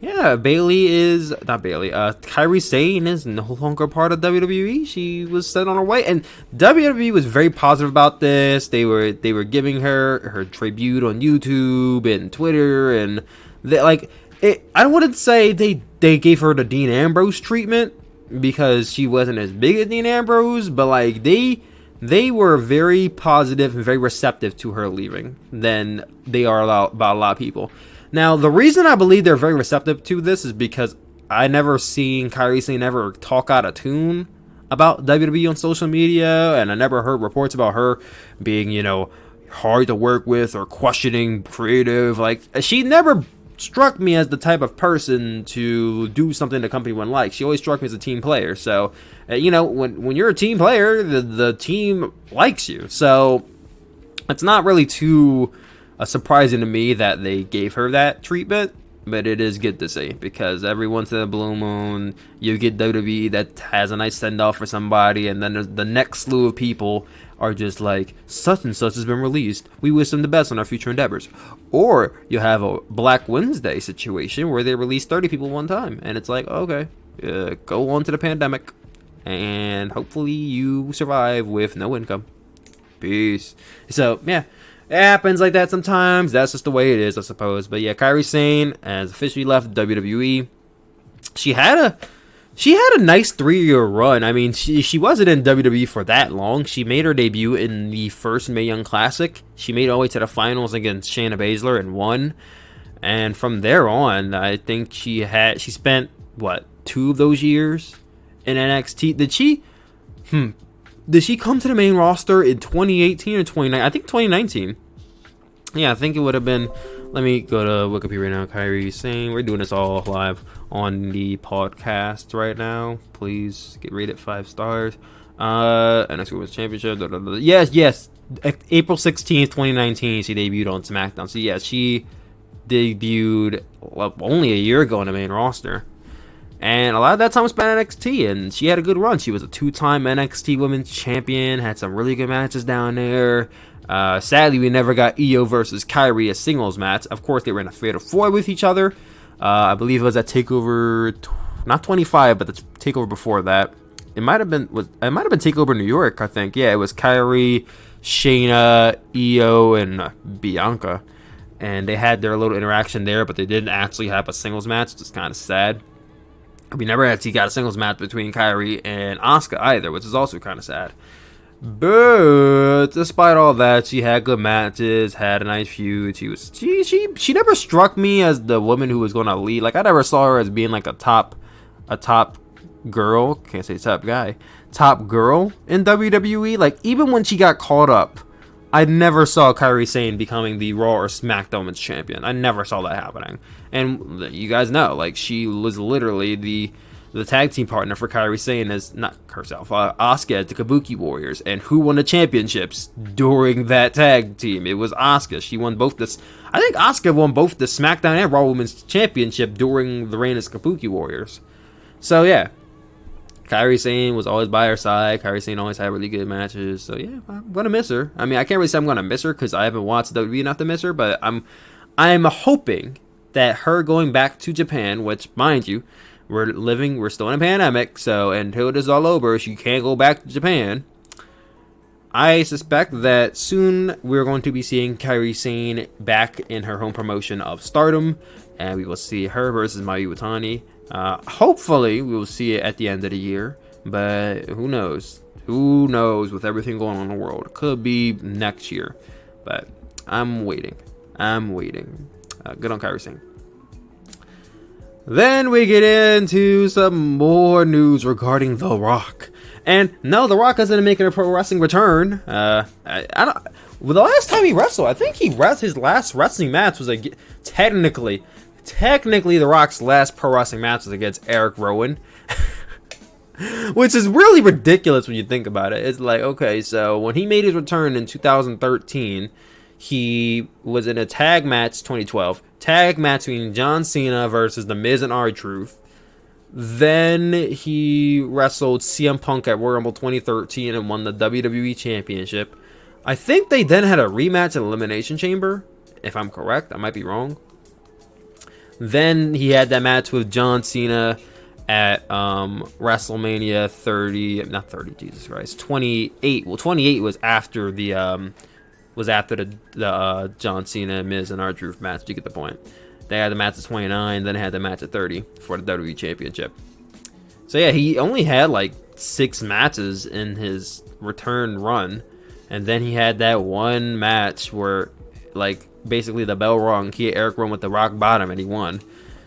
yeah, Kairi Sane is no longer part of WWE. She was set on her way, and WWE was very positive about this. They were giving her tribute on YouTube and Twitter, and I wouldn't say they gave her the Dean Ambrose treatment, because she wasn't as big as Dean Ambrose, but like they were very positive and very receptive to her leaving than they are about a lot of people. Now, the reason I believe they're very receptive to this is because I never seen Kairi Sane ever talk out of tune about WWE on social media, and I never heard reports about her being, hard to work with or questioning creative. Like, she never struck me as the type of person to do something the company wouldn't like. She always struck me as a team player. So, when you're a team player, the team likes you. So, it's not really too surprising to me that they gave her that treatment. But it is good to see, because every once in a blue moon, you get WWE that has a nice send-off for somebody, and then there's the next slew of people are just like, such and such has been released. We wish them the best on our future endeavors. Or you have a Black Wednesday situation where they release 30 people one time, and it's like, okay, go on to the pandemic, and hopefully you survive with no income. Peace. So, yeah. It happens like that sometimes. That's just the way it is, I suppose. But yeah, Kairi Sane has officially left WWE. She had a nice 3-year run. I mean, she wasn't in WWE for that long. She made her debut in the first Mae Young Classic. She made it all the way to the finals against Shayna Baszler and won. And from there on, I think she spent 2 of those years in NXT. Did she come to the main roster in 2018 or 2019? I think 2019. Yeah, I think it would have been Let me go to Wikipedia right now. Kairi Sane. We're doing this all live on the podcast right now. Please get rated 5 stars. NXT Women's Championship. Yes. April 16th, 2019, she debuted on SmackDown. So, yeah, she debuted only a year ago on the main roster. And a lot of that time was spent at NXT, and she had a good run. She was a 2-time NXT Women's Champion, had some really good matches down there. Sadly, we never got Io versus Kairi, a singles match. Of course, they were in a fatal 4 with each other. I believe it was at TakeOver, not 25, but the TakeOver before that. It might have been TakeOver New York, I think. Yeah, it was Kairi, Shayna, Io, and Bianca. And they had their little interaction there, but they didn't actually have a singles match, which is kind of sad. We never actually got a singles match between Kairi and Asuka either, which is also kind of sad. But despite all that, she had good matches, had a nice feud. She never struck me as the woman who was going to lead. Like, I never saw her as being like a top girl. Can't say top guy. Top girl in WWE. Like, even when she got caught up, I never saw Kairi Sane becoming the Raw or SmackDown Women's Champion. I never saw that happening. And you guys know, like, she was literally the tag team partner for Kairi Sane as, not herself, Asuka at the Kabuki Warriors. And who won the championships during that tag team? It was Asuka. She won both this. I think Asuka won both the SmackDown and Raw Women's Championship during the reign as Kabuki Warriors. So, yeah. Kairi Sane was always by her side. Kairi Sane always had really good matches. So, yeah, I'm going to miss her. I mean, I can't really say I'm going to miss her because I haven't watched WWE enough to miss her. But I'm hoping that her going back to Japan, which, mind you, we're still in a pandemic. So, until this is all over, she can't go back to Japan. I suspect that soon we're going to be seeing Kairi Sane back in her home promotion of Stardom. And we will see her versus Mayu Iwatani. Hopefully we will see it at the end of the year, but who knows? Who knows with everything going on in the world? It could be next year, but I'm waiting. Good on Kairi Sane. Then we get into some more news regarding The Rock. And no, The Rock isn't making a pro wrestling return. I don't. Well, the last time he wrestled, I think his last wrestling match was technically The Rock's last pro wrestling match was against Eric Rowan. Which is really ridiculous when you think about it. It's like, okay, so when he made his return in 2013, he was in a tag match, 2012, tag match between John Cena versus The Miz and R-Truth. Then he wrestled CM Punk at Royal Rumble 2013 and won the WWE Championship. I think they then had a rematch in Elimination Chamber, if I'm correct. I might be wrong. Then he had that match with John Cena at WrestleMania 28. Well, 28 was after the John Cena, Miz, and R-Truth match. You get the point. They had the match at 29, then they had the match at 30 for the WWE Championship. So yeah, he only had like 6 matches in his return run, and then he had that one match where, like, basically the bell rung. He hit Eric Rowan with the rock bottom, and he won.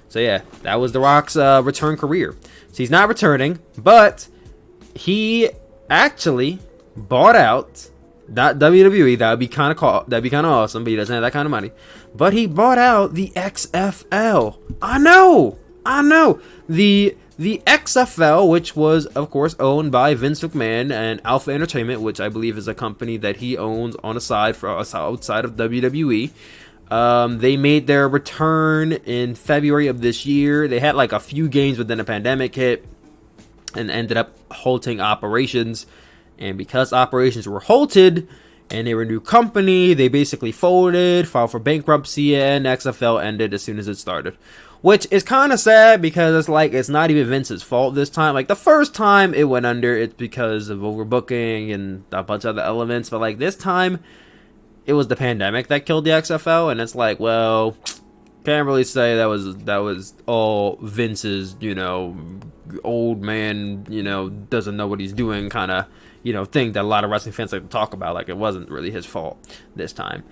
So yeah, that was The Rock's return career. So he's not returning, but he actually bought out. Not WWE, that'd be kind of awesome, but he doesn't have that kind of money. But he bought out the XFL. I know. The XFL, which was of course owned by Vince McMahon and Alpha Entertainment, which I believe is a company that he owns on the side for outside of WWE. They made their return in February of this year. They had like a few games, but then a pandemic hit and ended up halting operations. And because operations were halted and they were a new company, they basically folded, filed for bankruptcy, and XFL ended as soon as it started. Which is kind of sad because it's like it's not even Vince's fault this time. Like the first time it went under, it's because of overbooking and a bunch of other elements. But like this time, it was the pandemic that killed the XFL, and it's like, well, can't really say that was all Vince's, old man, doesn't know what he's doing kind of, thing that a lot of wrestling fans like to talk about. Like, it wasn't really his fault this time.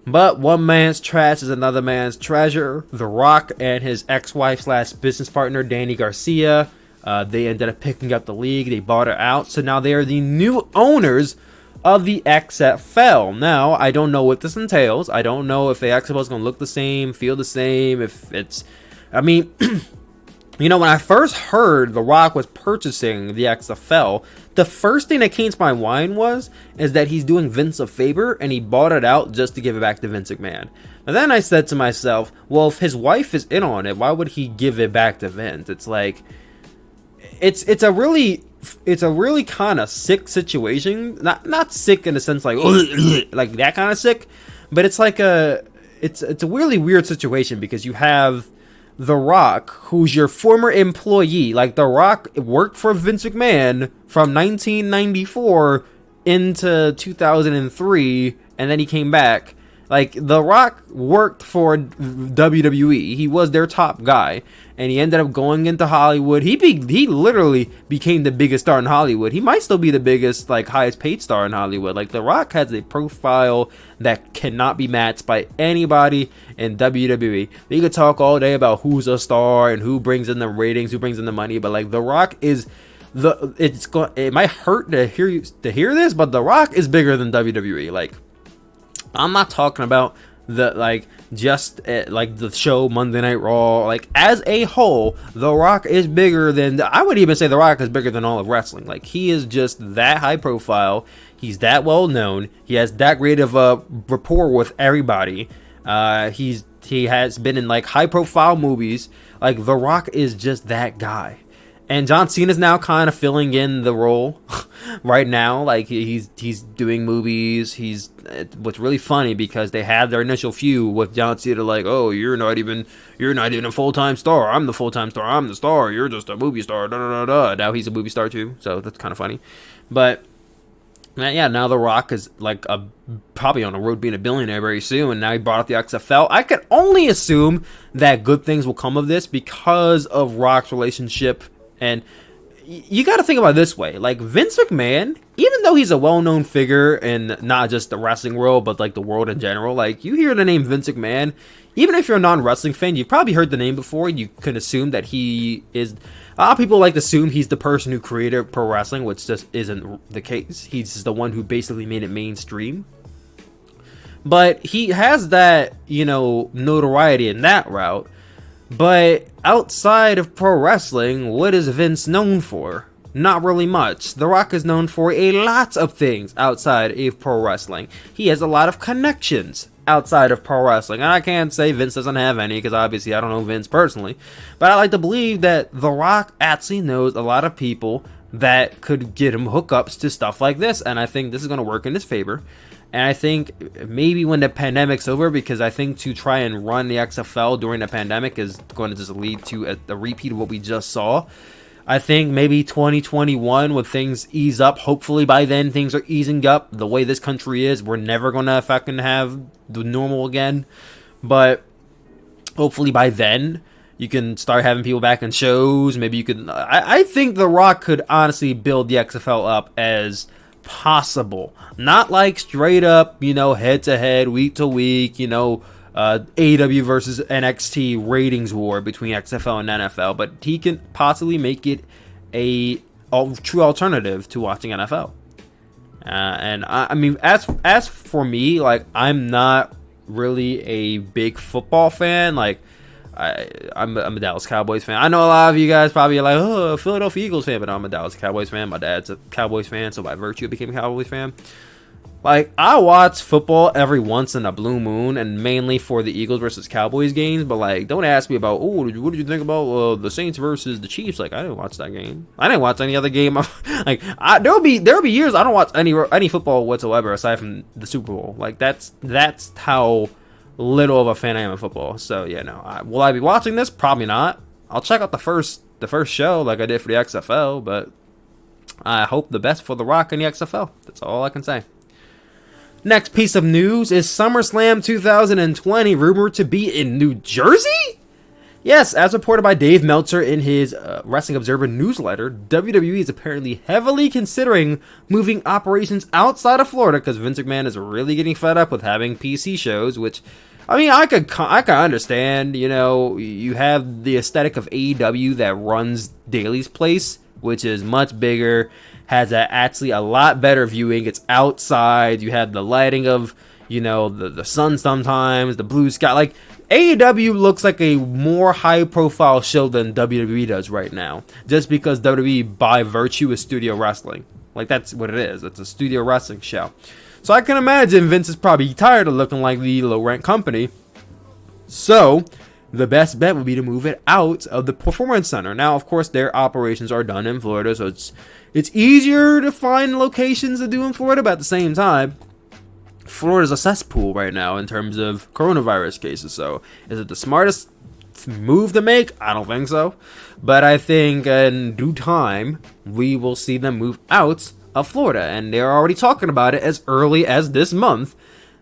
But one man's trash is another man's treasure. The Rock and his ex-wife / business partner, Danny Garcia, they ended up picking up the league. They bought her out. So now they are the new owners of the XFL. Now, I don't know what this entails. I don't know if the XFL is going to look the same, feel the same, if it's... I mean, you know, when I first heard The Rock was purchasing the XFL, the first thing that came to my mind is that he's doing Vince a favor, and he bought it out just to give it back to Vince McMahon. And then I said to myself, well, if his wife is in on it, why would he give it back to Vince? It's like... It's a really kind of sick situation. Not sick in the sense like like that kind of sick, but it's like it's a really weird situation because you have The Rock, who's your former employee. Like, The Rock worked for Vince McMahon from 1994 into 2003, and then he came back. Like, The Rock worked for WWE. He was their top guy, and he ended up going into Hollywood. He literally became the biggest star in Hollywood. He might still be the biggest, like, highest paid star in Hollywood. Like, The Rock has a profile that cannot be matched by anybody in WWE. You could talk all day about who's a star and who brings in the ratings, who brings in the money, but, like, The Rock is... It might hurt to hear this, but The Rock is bigger than WWE. Like, I'm not talking about the like the show Monday Night Raw. Like, as a whole, The Rock is bigger than... I would even say The Rock is bigger than all of wrestling. Like, he is just that high profile. He's that well known. He has that great of a rapport with everybody. He has been in like high profile movies. Like, The Rock is just that guy. And John Cena's now kind of filling in the role right now. Like, he's doing movies. What's really funny because they had their initial feud with John Cena, like, oh, you're not even a full-time star. I'm the full-time star. I'm the star. You're just a movie star. Da, da, da, da. Now he's a movie star too, so that's kind of funny. But yeah, now The Rock is like probably on the road being a billionaire very soon. And now he brought up the XFL. I could only assume that good things will come of this because of Rock's relationship. And you got to think about it this way. Like, Vince McMahon, even though he's a well-known figure in not just the wrestling world, but like the world in general, like, you hear the name Vince McMahon, even if you're a non-wrestling fan, you've probably heard the name before. You can assume that he is... A lot of people like to assume he's the person who created pro wrestling, which just isn't the case. He's just the one who basically made it mainstream. But he has that, you know, notoriety in that route. But outside of pro wrestling, what is Vince known for? Not really much. The Rock is known for a lot of things outside of pro wrestling. He has a lot of connections outside of pro wrestling. And I can't say Vince doesn't have any, because obviously I don't know Vince personally. But I like to believe that The Rock actually knows a lot of people that could get him hookups to stuff like this. And I think this is going to work in his favor. And I think maybe when the pandemic's over, because I think to try and run the XFL during the pandemic is going to just lead to a repeat of what we just saw. I think maybe 2021, when things ease up, hopefully by then things are easing up. The way this country is, we're never going to fucking have the normal again. But hopefully by then, you can start having people back in shows. Maybe you could... I think The Rock could honestly build the XFL up as... possible, not like straight up, you know, head to head, week to week, you know, AEW versus NXT ratings war between XFL and NFL, but he can possibly make it a true alternative to watching NFL. And I mean, as for me, like, I'm not really a big football fan. Like, I'm a Dallas Cowboys fan. I know a lot of you guys probably are like, oh, Philadelphia Eagles fan, but I'm a Dallas Cowboys fan. My dad's a Cowboys fan, so by virtue I became a Cowboys fan. Like, I watch football every once in a blue moon, and mainly for the Eagles versus Cowboys games, but, like, don't ask me about, oh, what did you think about the Saints versus the Chiefs? Like, I didn't watch that game. I didn't watch any other game. Like, there'll be years I don't watch any football whatsoever aside from the Super Bowl. Like, that's how little of a fan I am of football. So yeah, no. Will I be watching this? Probably not. I'll check out the first show like I did for the XFL, but I hope the best for The Rock and the XFL. That's all I can say. Next piece of news is SummerSlam 2020 rumored to be in New Jersey? Yes, as reported by Dave Meltzer in his Wrestling Observer newsletter, WWE is apparently heavily considering moving operations outside of Florida because Vince McMahon is really getting fed up with having PC shows, which, I mean, I could understand. You know, you have the aesthetic of AEW that runs Daily's Place, which is much bigger, has actually a lot better viewing. It's outside. You have the lighting of, the sun sometimes, the blue sky. Like, AEW looks like a more high-profile show than WWE does right now, just because WWE, by virtue, is studio wrestling. Like, that's what it is. It's a studio wrestling show. So I can imagine Vince is probably tired of looking like the low-rent company. So the best bet would be to move it out of the Performance Center. Now, of course, their operations are done in Florida, so it's easier to find locations to do in Florida, but at the same time, Florida's a cesspool right now in terms of coronavirus cases. So is it the smartest move to make? I don't think so. But I think in due time, we will see them move out of Florida. And they're already talking about it as early as this month.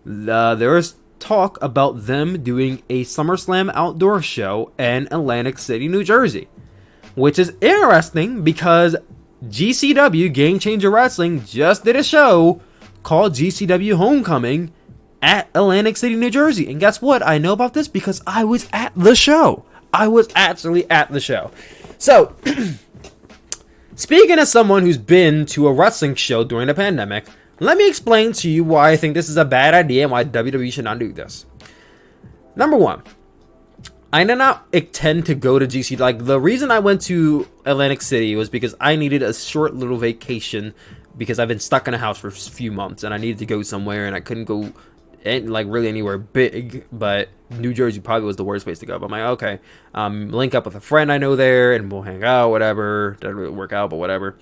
There is talk about them doing a SummerSlam outdoor show in Atlantic City, New Jersey. Which is interesting because GCW, Game Changer Wrestling, just did a show called GCW Homecoming at Atlantic City, New Jersey. And guess what? I know about this because I was at the show. I was actually at the show. So, speaking as someone who's been to a wrestling show during the pandemic, let me explain to you why I think this is a bad idea and why WWE should not do this. Number one, I did not intend to go to GC. Like, the reason I went to Atlantic City was because I needed a short little vacation because I've been stuck in a house for a few months and I needed to go somewhere and I couldn't go really anywhere big, but New Jersey probably was the worst place to go. But I'm like, okay, link up with a friend I know there and we'll hang out, whatever. Doesn't really work out, but whatever.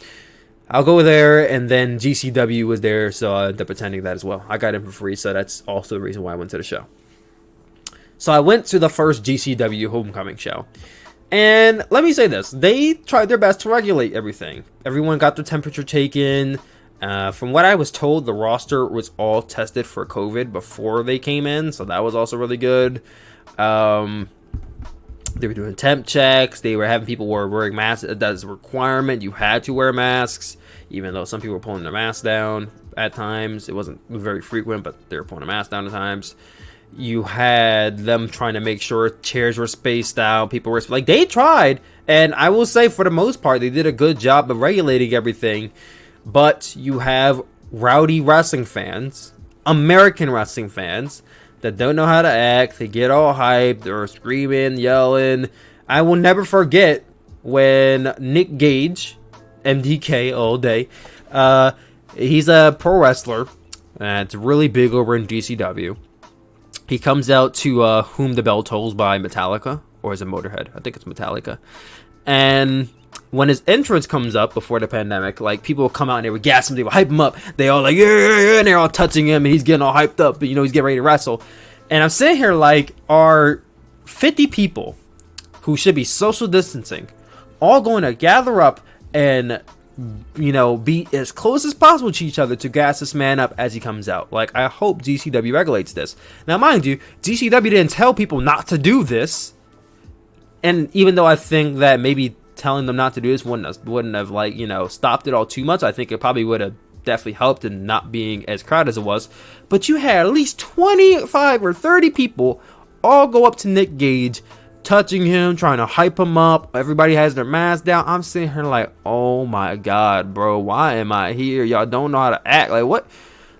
I'll go there, and then GCW was there, so I ended up attending that as well. I got in for free, so that's also the reason why I went to the show. So I went to the first GCW Homecoming show. And let me say this. They tried their best to regulate everything. Everyone got their temperature taken. From what I was told, the roster was all tested for COVID before they came in, so that was also really good. They were doing temp checks. They were having people wearing masks. That's a requirement. You had to wear masks, even though some people were pulling their masks down at times. It wasn't very frequent, but they were pulling a mask down at times. You had them trying to make sure chairs were spaced out. People were like, they tried, and I will say for the most part they did a good job of regulating everything. But you have rowdy wrestling fans, American wrestling fans, that don't know how to act. They get all hyped. They're screaming, yelling. I will never forget when Nick Gage, MDK all day, he's a pro wrestler. It's really big over in GCW. He comes out to Whom the Bell Tolls by Metallica. Or is it Motorhead? I think it's Metallica. And when his entrance comes up before the pandemic, like, people will come out and they would gas him, they would hype him up. They all like, yeah, and they're all touching him and he's getting all hyped up, but he's getting ready to wrestle. And I'm sitting here like, are 50 people who should be social distancing all going to gather up and, be as close as possible to each other to gas this man up as he comes out? Like, I hope GCW regulates this. Now, mind you, GCW didn't tell people not to do this. And even though I think that maybe telling them not to do this wouldn't have stopped it all too much, I think it probably would have definitely helped in not being as crowded as it was. But you had at least 25 or 30 people all go up to Nick Gage, touching him, trying to hype him up. Everybody has their mask down. I'm sitting here like, oh my god, bro, why am I here? Y'all don't know how to act. Like, what?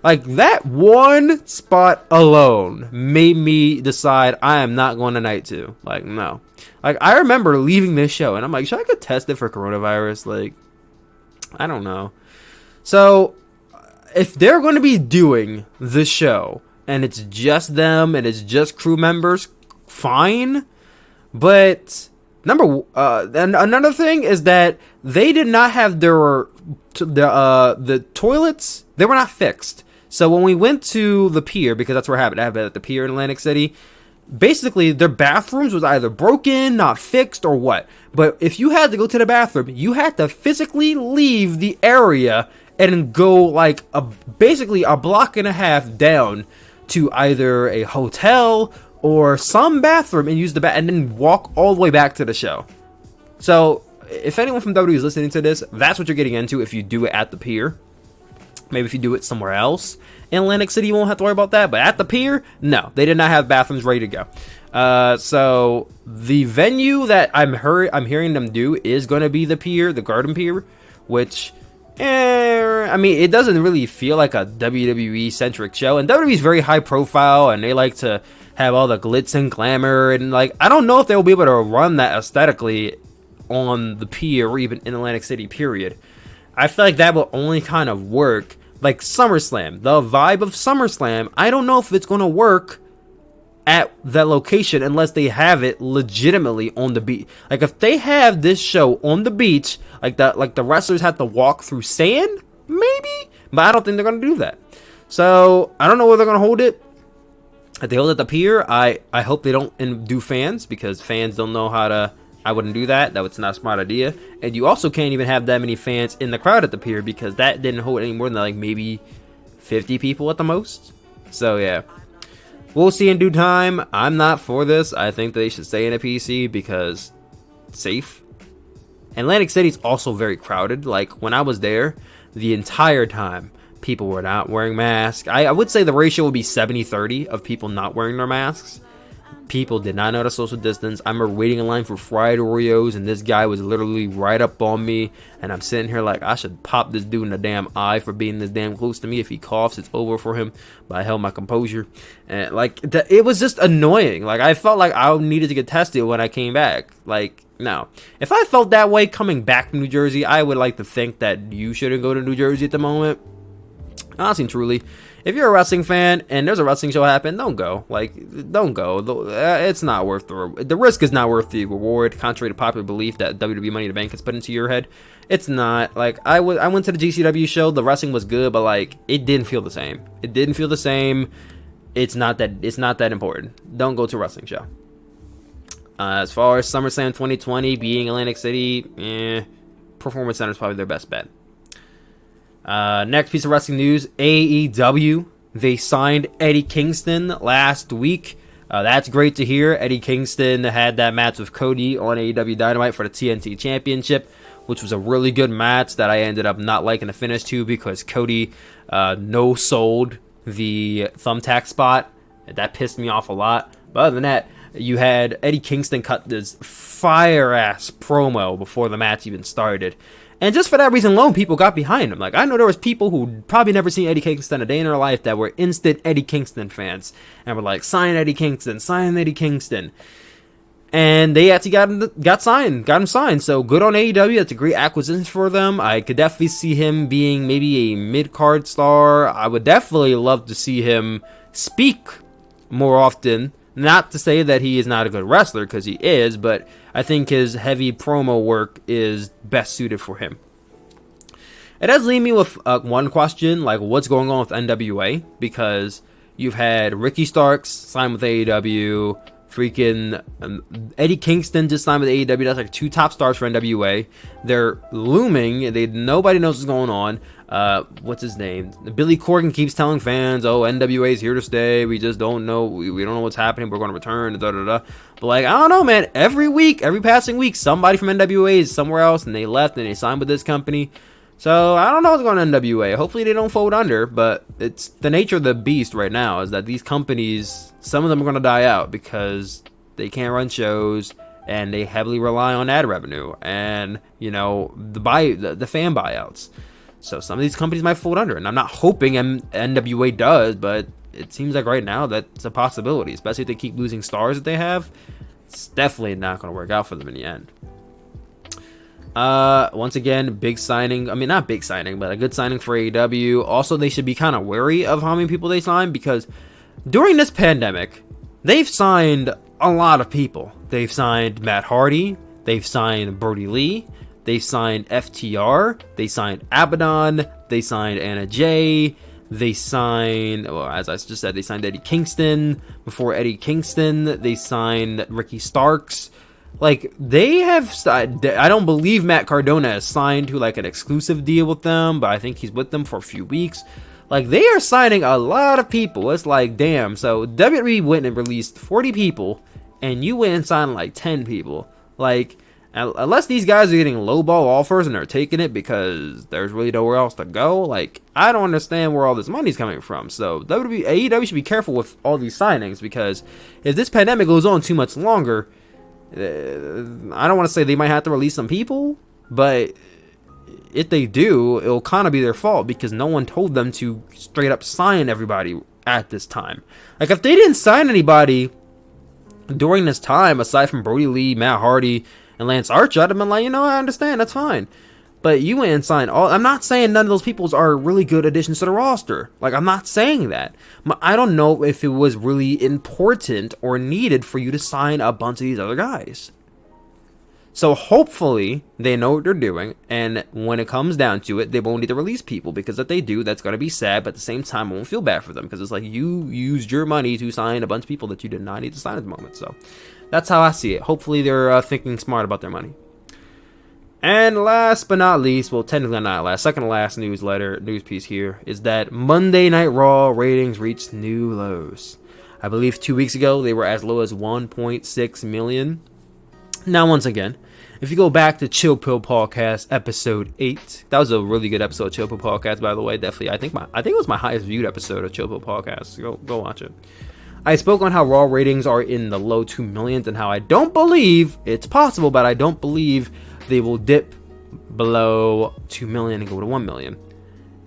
Like, that one spot alone made me decide I am not going to night 2. Like, no. Like, I remember leaving this show and I'm like, should I get tested for coronavirus? Like, I don't know. So, if they're going to be doing the show and it's just them and it's just crew members, fine. But and another thing is that they did not have the toilets. They were not fixed. So when we went to the pier, because that's where I have it at the pier in Atlantic City, basically their bathrooms was either broken, not fixed, or what. But if you had to go to the bathroom, you had to physically leave the area and go like basically a block and a half down to either a hotel or some bathroom and use the and then walk all the way back to the show. So if anyone from WWE is listening to this, that's what you're getting into if you do it at the pier. Maybe if you do it somewhere else in Atlantic City, you won't have to worry about that. But at the pier, no, they did not have bathrooms ready to go. So the venue that I'm hearing them do is going to be the pier, the Garden Pier, which I mean, it doesn't really feel like a WWE centric show, and WWE is very high profile, and they like to have all the glitz and glamour, and like, I don't know if they'll be able to run that aesthetically on the pier or even in Atlantic City, period. I feel like that will only kind of work like SummerSlam. The vibe of SummerSlam, I don't know if it's going to work at that location unless they have it legitimately on the beach. Like, if they have this show on the beach, like the wrestlers have to walk through sand, maybe, but I don't think they're going to do that. So I don't know where they're going to hold it. If they hold it at the pier, I hope they don't do fans, because fans don't know how to. I wouldn't do that. That's not a smart idea. And you also can't even have that many fans in the crowd at the pier, because that didn't hold any more than like maybe 50 people at the most. So yeah, we'll see in due time. I'm not for this. I think they should stay in a PC because it's safe. Atlantic City's also very crowded. Like, when I was there, the entire time, people were not wearing masks. I would say the ratio would be 70-30 of people not wearing their masks. People did not know how to social distance. I remember waiting in line for fried Oreos, and this guy was literally right up on me, and I'm sitting here like, I should pop this dude in the damn eye for being this damn close to me. If he coughs, it's over for him. But I held my composure, and like, it was just annoying. Like, I felt like I needed to get tested when I came back. Like, no. If I felt that way coming back from New Jersey, I would like to think that you shouldn't go to New Jersey at the moment. Honestly and truly, if you're a wrestling fan and there's a wrestling show happen, don't go. Like, don't go. It's not worth the risk. Is not worth the reward. Contrary to popular belief that WWE Money in the Bank has put into your head, it's not. Like, I went to the GCW show. The wrestling was good, but like, it didn't feel the same. It didn't feel the same. It's not that important. Don't go to a wrestling show. As far as SummerSlam 2020 being Atlantic City, Performance Center is probably their best bet. Next piece of wrestling news, AEW. They signed Eddie Kingston last week. That's great to hear. Eddie Kingston had that match with Cody on AEW Dynamite for the TNT Championship, which was a really good match that I ended up not liking the finish to, because Cody no-sold the thumbtack spot. That pissed me off a lot. But other than that, you had Eddie Kingston cut this fire-ass promo before the match even started. And just for that reason alone, people got behind him. Like, I know there was people who probably never seen Eddie Kingston a day in their life that were instant Eddie Kingston fans. And were like, sign Eddie Kingston, sign Eddie Kingston. And they actually got him signed. So good on AEW. That's a great acquisition for them. I could definitely see him being maybe a mid-card star. I would definitely love to see him speak more often. Not to say that he is not a good wrestler, because he is, but I think his heavy promo work is best suited for him. It does leave me with one question, like, what's going on with NWA? Because you've had Ricky Starks sign with AEW, freaking Eddie Kingston just signed with AEW. That's like two top stars for NWA. They're looming. Nobody knows what's going on. What's his name? Billy Corgan keeps telling fans, "Oh, NWA is here to stay. We just don't know. We don't know what's happening. We're going to return." But like, I don't know, man. Every week, every passing week, somebody from NWA is somewhere else, and they left and they signed with this company. So I don't know what's going on in NWA. Hopefully they don't fold under, but it's the nature of the beast right now is that these companies, some of them are going to die out because they can't run shows and they heavily rely on ad revenue and, you know, the fan buyouts. So some of these companies might fold under, and I'm not hoping NWA does, but it seems like right now that's a possibility, especially if they keep losing stars that they have. It's definitely not going to work out for them in the end. Once again, big signing. I mean, not big signing, but a good signing for AEW. Also, they should be kind of wary of how many people they sign, because during this pandemic, they've signed a lot of people. They've signed Matt Hardy. They've signed Brody Lee. They signed FTR. They signed Abaddon. They signed Anna Jay. They signed, well, as I just said, they signed Eddie Kingston. Before Eddie Kingston, they signed Ricky Starks. Like, they have, I don't believe Matt Cardona has signed to like an exclusive deal with them, but I think he's with them for a few weeks. Like, they are signing a lot of people. It's like, damn. So WWE went and released 40 people, and you went and signed like 10 people. Like, unless these guys are getting lowball offers and they're taking it because there's really nowhere else to go, like, I don't understand where all this money's coming from. So AEW should be careful with all these signings, because if this pandemic goes on too much longer, I don't want to say they might have to release some people, but if they do, it'll kind of be their fault because no one told them to straight up sign everybody at this time. Like, if they didn't sign anybody during this time, aside from Brody Lee, Matt Hardy, and Lance Archer, I'd have been like, I understand, that's fine. But you went and signed all. I'm not saying none of those people are really good additions to the roster. Like, I'm not saying that. I don't know if it was really important or needed for you to sign a bunch of these other guys. So hopefully they know what they're doing, and when it comes down to it, they won't need to release people, because if they do, that's going to be sad, but at the same time, I won't feel bad for them, because it's like you used your money to sign a bunch of people that you did not need to sign at the moment. So that's how I see it. Hopefully they're thinking smart about their money. And last but not least, well, technically not last, second to last news piece here is that Monday Night Raw ratings reached new lows. I believe 2 weeks ago they were as low as 1.6 million. Now, once again, if you go back to Chill Pill Podcast episode 8, that was a really good episode of Chill Pill Podcast, by the way. Definitely, I think it was my highest viewed episode of Chill Pill Podcast. Go watch it. I spoke on how Raw ratings are in the low 2 millions and how I don't believe it's possible, but I don't believe they will dip below 2 million and go to 1 million.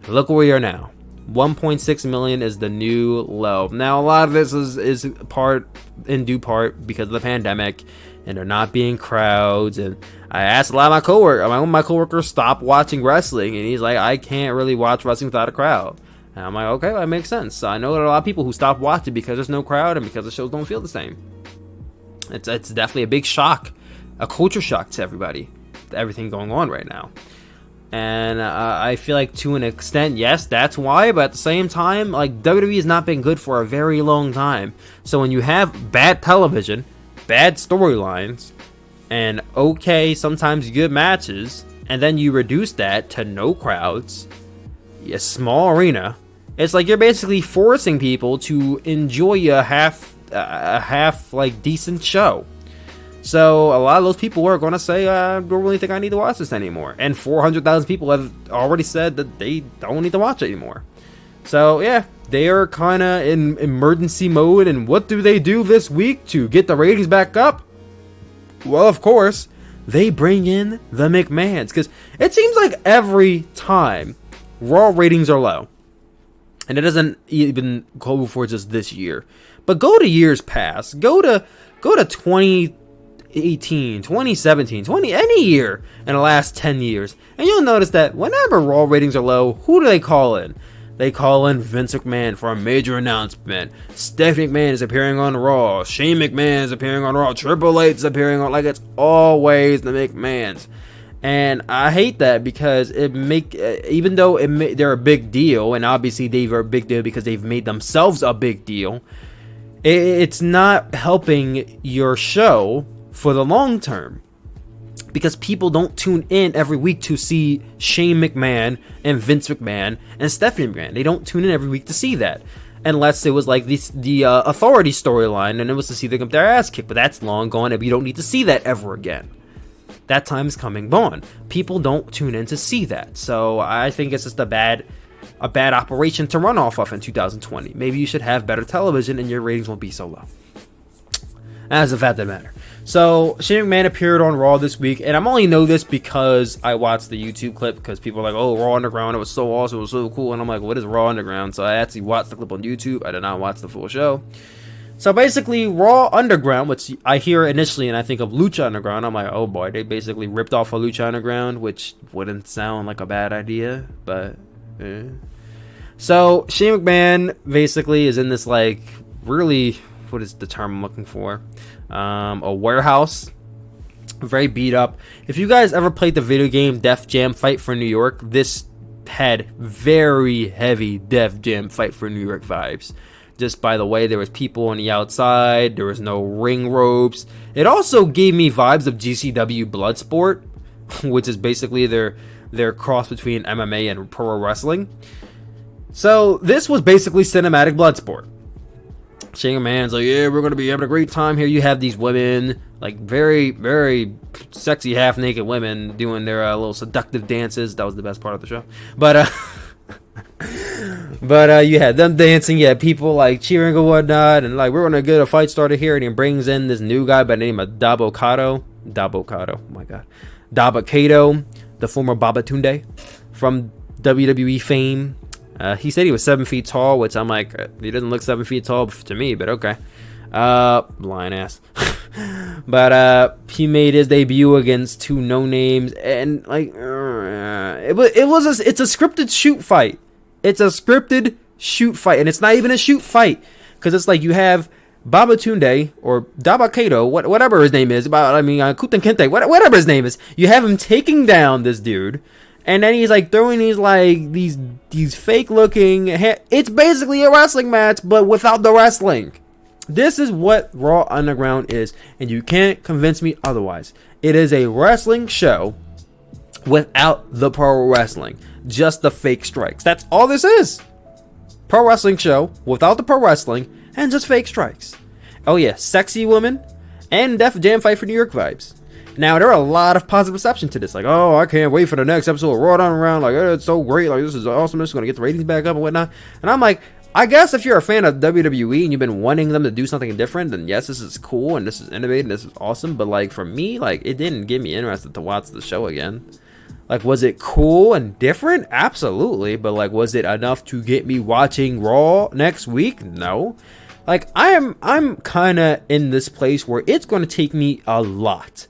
Look where we are now. 1.6 million is the new low. Now, a lot of this is in due part because of the pandemic, and there not being crowds. And I asked a lot of my coworkers stop watching wrestling, and he's like, I can't really watch wrestling without a crowd. And I'm like, okay, that makes sense. So I know there are a lot of people who stop watching because there's no crowd and because the shows don't feel the same. It's definitely a big shock, a culture shock to everybody, to everything going on right now. And I feel like to an extent, yes, that's why. But at the same time, like, WWE has not been good for a very long time. So when you have bad television, bad storylines, and sometimes good matches, and then you reduce that to no crowds, a small arena, it's like you're basically forcing people to enjoy a half like decent show. So a lot of those people are going to say, I don't really think I need to watch this anymore. And 400,000 people have already said that they don't need to watch it anymore. So yeah, they are kind of in emergency mode. And what do they do this week to get the ratings back up? Well, of course, they bring in the McMahons. Because it seems like every time Raw ratings are low, and it doesn't even go for just this year, but go to years past, go to 2018, 2017, any year in the last 10 years, and you'll notice that whenever Raw ratings are low, who do they call in? They call in Vince McMahon for a major announcement. Stephanie McMahon is appearing on Raw. Shane McMahon is appearing on Raw. Triple H is appearing on, like, it's always the McMahons. And I hate that because even though they're a big deal, and obviously they are a big deal because they've made themselves a big deal, it's not helping your show for the long term, because people don't tune in every week to see Shane McMahon and Vince McMahon and Stephanie McMahon. They don't tune in every week to see that, unless it was like the Authority storyline and it was to see them get their ass kicked. But that's long gone, and we don't need to see that ever again. That time is coming gone. People don't tune in to see that, so I think it's just a bad operation to run off of in 2020. Maybe you should have better television and your ratings won't be so low. As a fact of the matter. So, Shane McMahon appeared on Raw this week, and I only know this because I watched the YouTube clip, because people are like, oh, Raw Underground, it was so awesome, it was so cool, and I'm like, what is Raw Underground? So I actually watched the clip on YouTube. I did not watch the full show. So basically, Raw Underground, which I hear initially and I think of Lucha Underground, I'm like, oh boy, they basically ripped off of Lucha Underground, which wouldn't sound like a bad idea, but So Shane McMahon basically is in this, like, really, what is the term I'm looking for? A warehouse, very beat up. If you guys ever played the video game Def Jam Fight for New York, this had very heavy Def Jam Fight for New York vibes. Just by the way, there was people on the outside, there was no ring ropes. It also gave me vibes of GCW Bloodsport, which is basically their cross between MMA and pro wrestling. So this was basically cinematic Bloodsport. Shane McMahon's like, yeah, we're going to be having a great time here. You have these women, like very, very sexy half-naked women doing their little seductive dances. That was the best part of the show. But you had them dancing. You had people like cheering and whatnot. And like, we're going to get a fight started here. And he brings in this new guy by the name of Dabba-Kato. Oh my God. Dabba-Kato. the former Babatunde from WWE fame. He said he was 7 feet tall, which I'm like, he doesn't look 7 feet tall to me, but okay. Lying ass. But he made his debut against 2 no names, and like it's a scripted shoot fight. It's a scripted shoot fight, and it's not even a shoot fight, because it's like you have Babatunde or Dabakato, whatever his name is, Kuten Kente, whatever his name is. You have him taking down this dude, and then he's like throwing these fake looking. It's basically a wrestling match, but without the wrestling. This is what Raw Underground is, and you can't convince me otherwise. It is a wrestling show without the pro wrestling, just the fake strikes. That's all this is. Pro wrestling show without the pro wrestling and just fake strikes. Oh yeah, sexy woman and Def Jam Fight for New York vibes. Now there are a lot of positive reception to this, like, oh, I can't wait for the next episode of Raw Underground. Like, oh, it's so great. Like, this is awesome. It's gonna get the ratings back up and whatnot. And I'm like, I guess if you're a fan of WWE and you've been wanting them to do something different, then yes, this is cool and this is innovative and this is awesome. But like for me, like it didn't get me interested to watch the show again. Like, was it cool and different? Absolutely. But like, was it enough to get me watching Raw next week? No. Like, I'm kind of in this place where it's going to take me a lot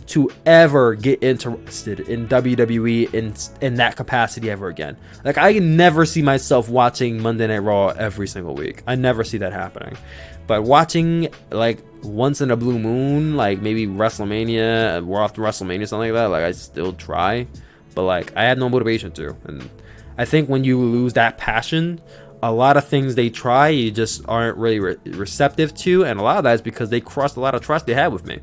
to ever get interested in WWE in that capacity ever again. Like, I can never see myself watching Monday Night Raw every single week. I never see that happening. But watching, like, once in a blue moon, like, maybe WrestleMania, Raw after WrestleMania, something like that, like, I still try. But, like, I had no motivation to. And I think when you lose that passion, a lot of things they try, you just aren't really receptive to. And a lot of that is because they crossed a lot of trust they had with me.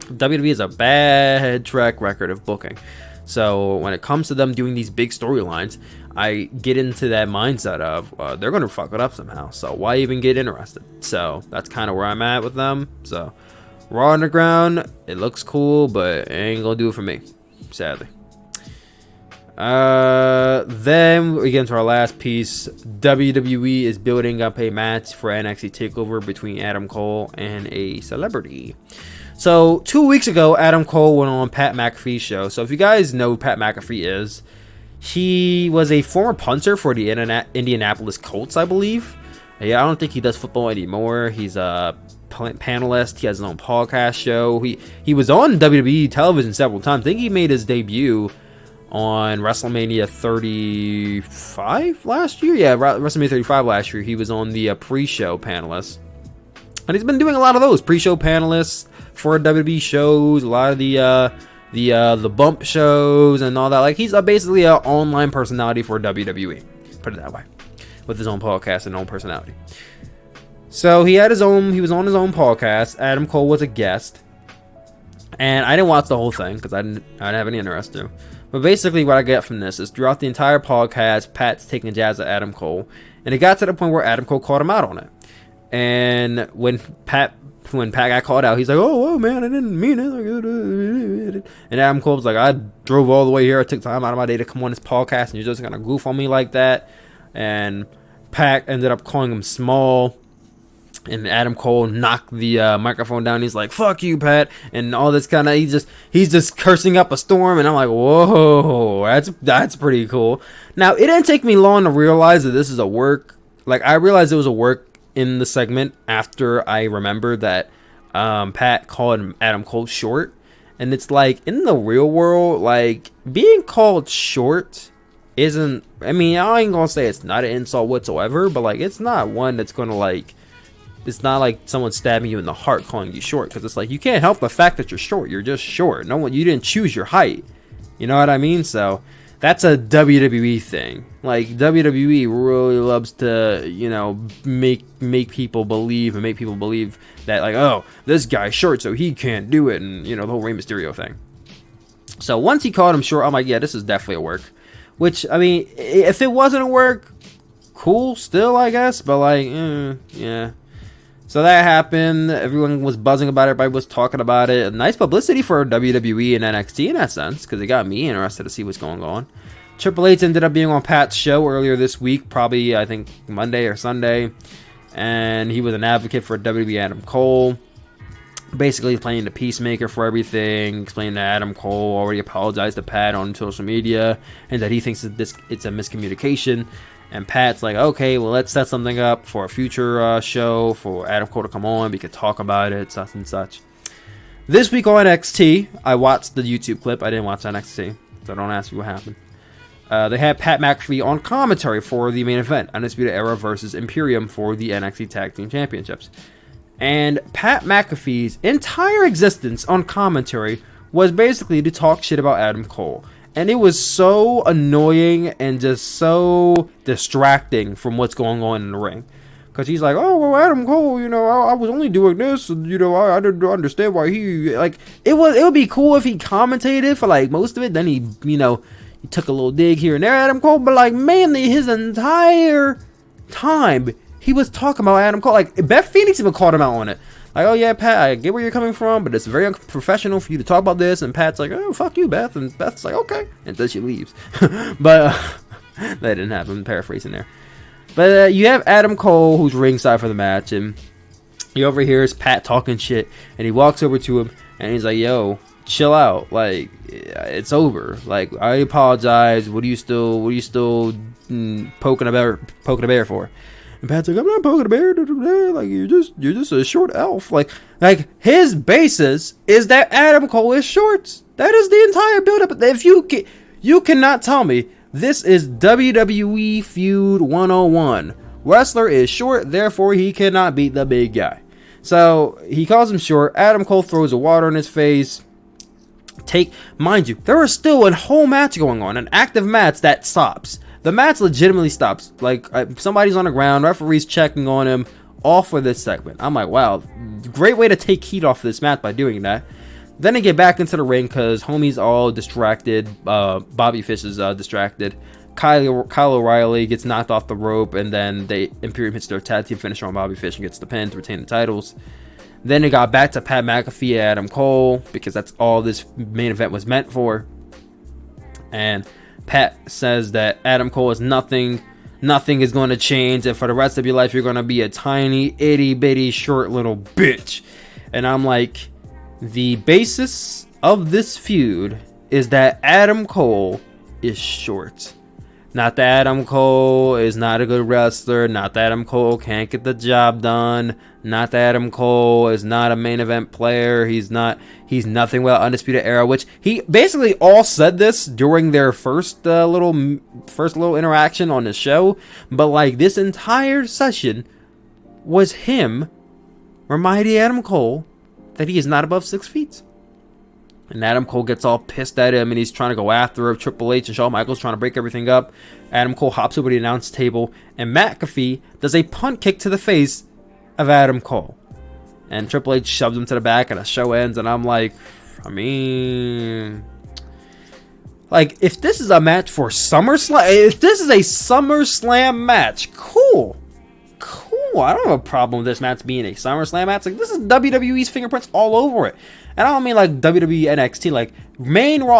WWE is a bad track record of booking. So when it comes to them doing these big storylines, I get into that mindset of they're going to fuck it up somehow. So why even get interested? So that's kind of where I'm at with them. So Raw Underground, it looks cool, but it ain't going to do it for me, sadly. Then we get into our last piece. WWE is building up a match for NXT TakeOver between Adam Cole and a celebrity. So 2 weeks ago, Adam Cole went on Pat McAfee's show. So if you guys know who Pat McAfee is, he was a former punter for the Indianapolis Colts, I believe. Yeah, I don't think he does football anymore. He's a panelist. He has his own podcast show. He was on WWE television several times. I think he made his debut on WrestleMania 35 last year. Yeah, WrestleMania 35 last year. He was on the pre-show panelist. And he's been doing a lot of those pre-show panelists for WWE shows, a lot of the bump shows and all that. Like, he's basically an online personality for WWE, put it that way, with his own podcast and own personality. So he was on his own podcast. Adam Cole was a guest, and I didn't watch the whole thing because I didn't have any interest to. But basically, what I get from this is throughout the entire podcast, Pat's taking jabs at Adam Cole, and it got to the point where Adam Cole called him out on it. And when Pat got called out, he's like, oh man, I didn't mean it. And Adam Cole was like, I drove all the way here. I took time out of my day to come on this podcast, and you're just gonna goof on me like that. And Pat ended up calling him small. And Adam Cole knocked the microphone down. He's like, fuck you, Pat. And all this kind of, he's just cursing up a storm. And I'm like, whoa, that's pretty cool. Now, it didn't take me long to realize that this is a work. Like, I realized it was a work in the segment after I remembered that Pat called Adam Cole short. And it's like, in the real world, like, being called short isn't, I mean, I ain't gonna say it's not an insult whatsoever, but like, it's not one that's gonna like, it's not like someone stabbing you in the heart calling you short, because it's like, you can't help the fact that you're short. You're just short. You didn't choose your height. You know what I mean? So that's a WWE thing. Like, WWE really loves to, you know, make people believe that, like, oh, this guy's short, so he can't do it, and, you know, the whole Rey Mysterio thing. So once he called him short, I'm like, yeah, this is definitely a work. Which, I mean, if it wasn't a work, cool still, I guess, but like, yeah. So that happened. Everyone was buzzing about it. Everybody was talking about it. Nice publicity for WWE and NXT in that sense, because it got me interested to see what's going on. Triple H ended up being on Pat's show earlier this week, probably, I think, Monday or Sunday. And he was an advocate for WWE Adam Cole. basically playing the peacemaker for everything, explaining that Adam Cole already apologized to Pat on social media and that he thinks that it's a miscommunication. And Pat's like, okay, well, let's set something up for a future show for Adam Cole to come on. We could talk about it, such and such. This week on NXT, I watched the YouTube clip. I didn't watch NXT, so don't ask me what happened. They had Pat McAfee on commentary for the main event, Undisputed Era versus Imperium for the NXT Tag Team Championships. And Pat McAfee's entire existence on commentary was basically to talk shit about Adam Cole. And it was so annoying and just so distracting from what's going on in the ring. Because he's like, oh, well, Adam Cole, I was only doing this. And, I didn't understand why he, like, it would be cool if he commentated for, like, most of it. Then he took a little dig here and there, Adam Cole. But, like, mainly his entire time, he was talking about Adam Cole. Like, Beth Phoenix even called him out on it. Like, oh, yeah, Pat, I get where you're coming from, but it's very unprofessional for you to talk about this. And Pat's like, oh, fuck you, Beth. And Beth's like, okay. And then she leaves. But that didn't happen. I'm paraphrasing there. But you have Adam Cole, who's ringside for the match. And he overhears Pat talking shit. And he walks over to him. And he's like, yo, chill out. Like, it's over. Like, I apologize. What are you still poking a bear for? And Pat's like, I'm not poking a bear. Like, you're just a short elf. Like his basis is that Adam Cole is short. That is the entire build-up. If you cannot tell me this is WWE Feud 101. Wrestler is short, therefore he cannot beat the big guy. So he calls him short. Adam Cole throws the water in his face. Mind you, there is still a whole match going on, an active match that stops. The match legitimately stops. Like, somebody's on the ground, referee's checking on him, all for this segment. I'm like, wow, great way to take heat off this match by doing that. Then they get back into the ring because homie's all distracted. Bobby Fish is distracted. Kyle O'Reilly gets knocked off the rope, and then Imperium hits their tag team finisher on Bobby Fish and gets the pin to retain the titles. Then it got back to Pat McAfee and Adam Cole because that's all this main event was meant for. And Pat says that Adam Cole is nothing is going to change, and for the rest of your life you're going to be a tiny itty bitty short little bitch. And I'm like, the basis of this feud is that Adam Cole is short. Not that Adam Cole is not a good wrestler, not that Adam Cole can't get the job done, not that Adam Cole is not a main event player, he's nothing without Undisputed Era, which he basically all said this during their first little interaction on the show. But like, this entire session was him reminding Adam Cole that he is not above 6 feet. And Adam Cole gets all pissed at him, and he's trying to go after him. Triple H and Shawn Michaels trying to break everything up. Adam Cole hops over the announce table, and McAfee does a punt kick to the face of Adam Cole. And Triple H shoves him to the back, and the show ends. And I'm like, if this is a match for SummerSlam, if this is a SummerSlam match, cool. I don't have a problem with this match being a SummerSlam match. Like, this is WWE's fingerprints all over it. And I don't mean like WWE NXT, like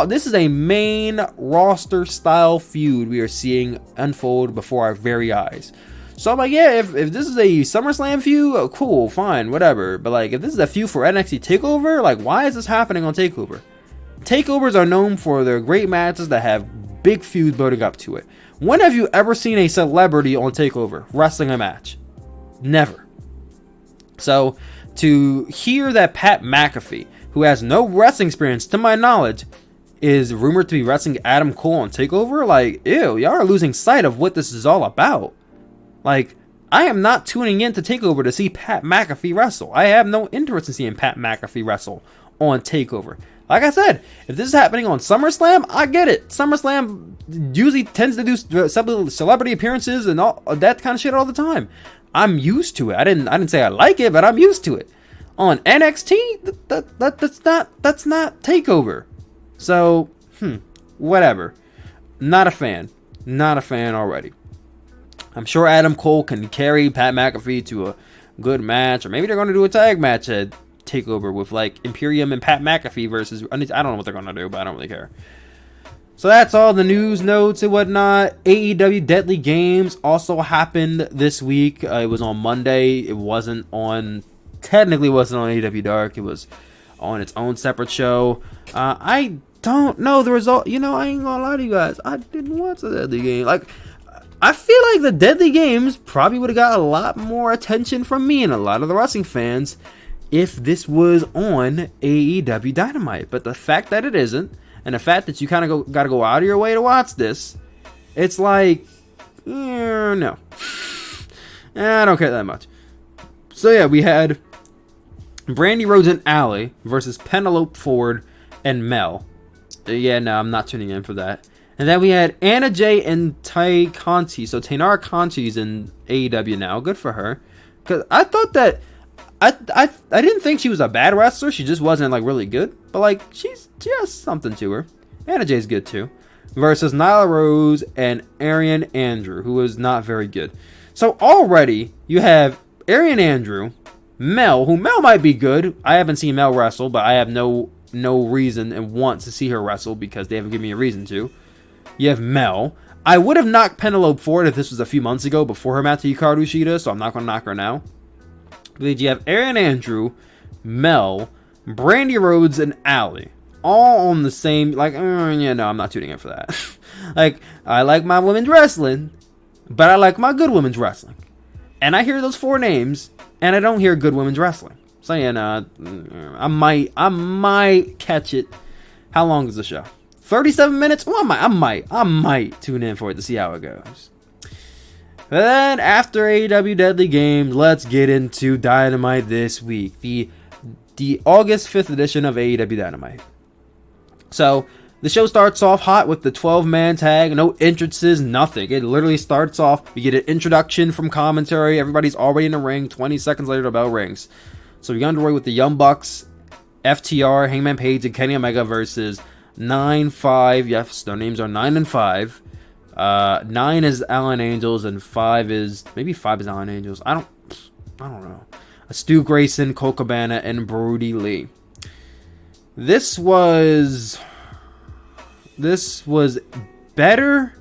this is a main roster style feud we are seeing unfold before our very eyes. So I'm like, yeah, if this is a SummerSlam feud, cool, fine, whatever. But like, if this is a feud for NXT TakeOver, like, why is this happening on TakeOver? Takeovers are known for their great matches that have big feuds building up to it. When have you ever seen a celebrity on TakeOver wrestling a match? Never. So to hear that Pat McAfee, who has no wrestling experience to my knowledge, is rumored to be wrestling Adam Cole on TakeOver, like, ew, y'all are losing sight of what this is all about. Like, I am not tuning in to TakeOver to see Pat McAfee wrestle. I have no interest in seeing Pat McAfee wrestle on TakeOver. Like I said, if this is happening on SummerSlam, I get it. SummerSlam usually tends to do celebrity appearances and all that kind of shit all the time. I'm used to it. I didn't say I like it, but I'm used to it. On NXT, that's not TakeOver. So, whatever. Not a fan already. I'm sure Adam Cole can carry Pat McAfee to a good match, or maybe they're going to do a tag match at TakeOver with like Imperium and Pat McAfee versus, I don't know what they're going to do, but I don't really care. So that's all the news notes and whatnot. AEW Deadly Games also happened this week. It was on Monday. It wasn't on technically wasn't on AEW Dark. It was on its own separate show. I don't know the result. You know, I ain't gonna lie to you guys. I didn't watch the Deadly Game. Like, I feel like the Deadly Games probably would have got a lot more attention from me and a lot of the wrestling fans if this was on AEW Dynamite. But the fact that it isn't, and the fact that you kind of got to go out of your way to watch this, it's like, no. I don't care that much. So yeah, we had Brandy Rhodes and Allie versus Penelope Ford and Mel. Yeah, no, I'm not tuning in for that. And then we had Anna Jay and Tay Conti. So Taynara Conti's in AEW now. Good for her. Because I thought that I didn't think she was a bad wrestler. She just wasn't like really good. But like she has something to her. Anna Jay's good too. Versus Nyla Rose and Arian Andrew, who is not very good. So already you have Arian Andrew, Mel, who Mel might be good. I haven't seen Mel wrestle, but I have no reason and want to see her wrestle because they haven't given me a reason to. You have Mel. I would have knocked Penelope Ford if this was a few months ago before her match to Hikaru Shida, so I'm not going to knock her now. But you have Arian Andrew, Mel, Brandy Rhodes, and Allie. All on the same, like, yeah, no, I'm not tuning in for that. Like, I like my women's wrestling, but I like my good women's wrestling. And I hear those 4 names, and I don't hear good women's wrestling. So, yeah, no, I might catch it. How long is the show? 37 minutes? Well, I might tune in for it to see how it goes. But then, after AEW Deadly Games, let's get into Dynamite this week. The August 5th edition of AEW Dynamite. So, the show starts off hot with the 12-man tag. No entrances, nothing. It literally starts off. We get an introduction from commentary. Everybody's already in the ring. 20 seconds later, the bell rings. So, we get underway with the Young Bucks, FTR, Hangman Page, and Kenny Omega versus 9-5. Yes, their names are 9 and 5. 9 is Allen Angels, and 5 is... Maybe 5 is Allen Angels. I don't know. Stu Grayson, Colt Cabana, and Brody Lee. This was better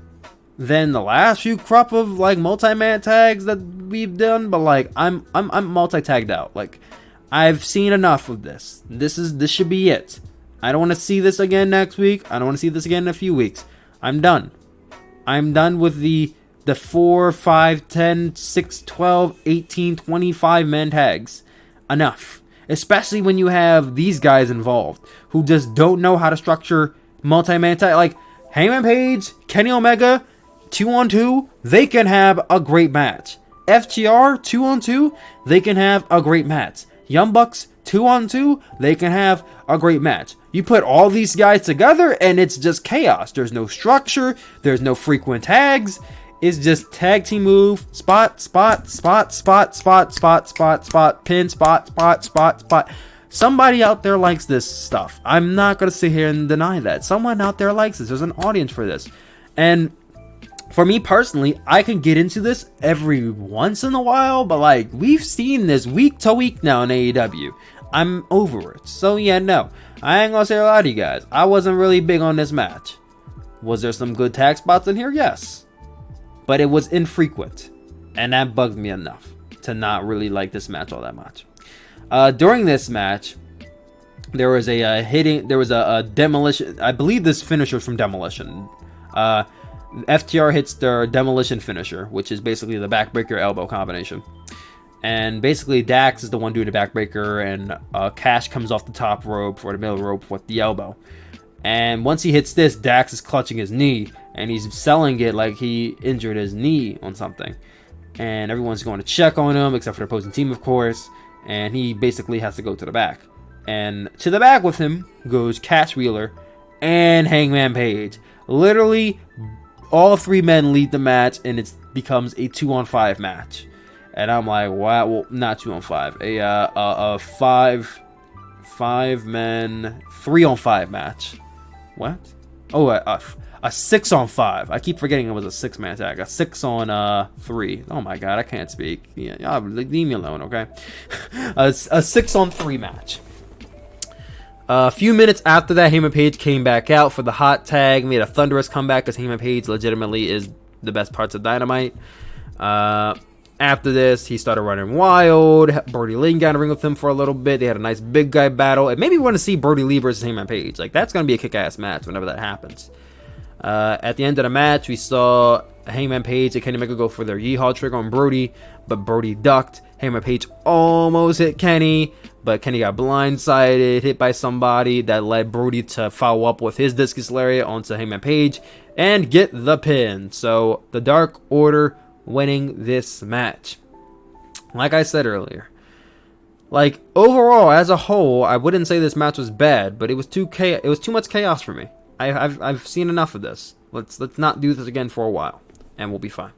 than the last few crop of like multi-man tags that we've done, but like I'm multi-tagged out. Like I've seen enough of this. This should be it. I don't want to see this again next week. I don't want to see this again in a few weeks. I'm done. I'm done with the 4, 5, 10, 6, 12, 18, 25 man tags. Enough. Especially when you have these guys involved who just don't know how to structure multi-man tag. Like Hangman Page, Kenny Omega, 2-on-2, they can have a great match. FTR, 2-on-2, they can have a great match. Young Bucks, 2-on-2, they can have a great match. You put all these guys together and it's just chaos. There's no structure, there's no frequent tags. It's just tag team move, spot, spot, spot, spot, spot, spot, spot, spot, pin, spot, spot, spot, spot. Somebody out there likes this stuff. I'm not going to sit here and deny that. Someone out there likes this. There's an audience for this. And for me personally, I can get into this every once in a while, but like we've seen this week to week now in AEW. I'm over it. So yeah, no. I ain't going to say a lot to you guys. I wasn't really big on this match. Was there some good tag spots in here? Yes. But it was infrequent, and that bugged me enough to not really like this match all that much. During this match, there was a demolition. I believe this finisher was from Demolition. FTR hits their Demolition finisher, which is basically the backbreaker elbow combination. And basically Dax is the one doing the backbreaker, and Cash comes off the top rope or the middle rope with the elbow. And once he hits this, Dax is clutching his knee, and he's selling it like he injured his knee on something. And everyone's going to check on him, except for the opposing team, of course. And he basically has to go to the back. And to the back with him goes Cash Wheeler and Hangman Page. Literally, all 3 men lead the match, and it becomes a 2-on-5 match. And I'm like, wow, well, not 2-on-5, a 5 men 3-on-5 match. What? Oh, a 6-on-5. I keep forgetting it was a 6-man tag. A 6-on-3. Oh my god, I can't speak. Yeah, y'all leave me alone, okay? a 6-on-3 match. A few minutes after that, Hangman Page came back out for the hot tag, made a thunderous comeback because Hangman Page legitimately is the best parts of Dynamite. And After this, he started running wild. Brody Lee got in the ring with him for a little bit. They had a nice big guy battle. And maybe we want to see Brody Lee versus Hangman Page. Like, that's going to be a kick-ass match whenever that happens. At the end of the match, we saw Hangman Page and Kenny Omega go for their Yeehaw trigger on Brody, but Brody ducked. Hangman Page almost hit Kenny, but Kenny got blindsided, hit by somebody that led Brody to follow up with his discus lariat onto Hangman Page and get the pin. So the Dark Order winning this match. Like I said earlier, like overall as a whole, I wouldn't say this match was bad, but it was too much chaos for me. I've seen enough of this. Let's not do this again for a while, and we'll be fine.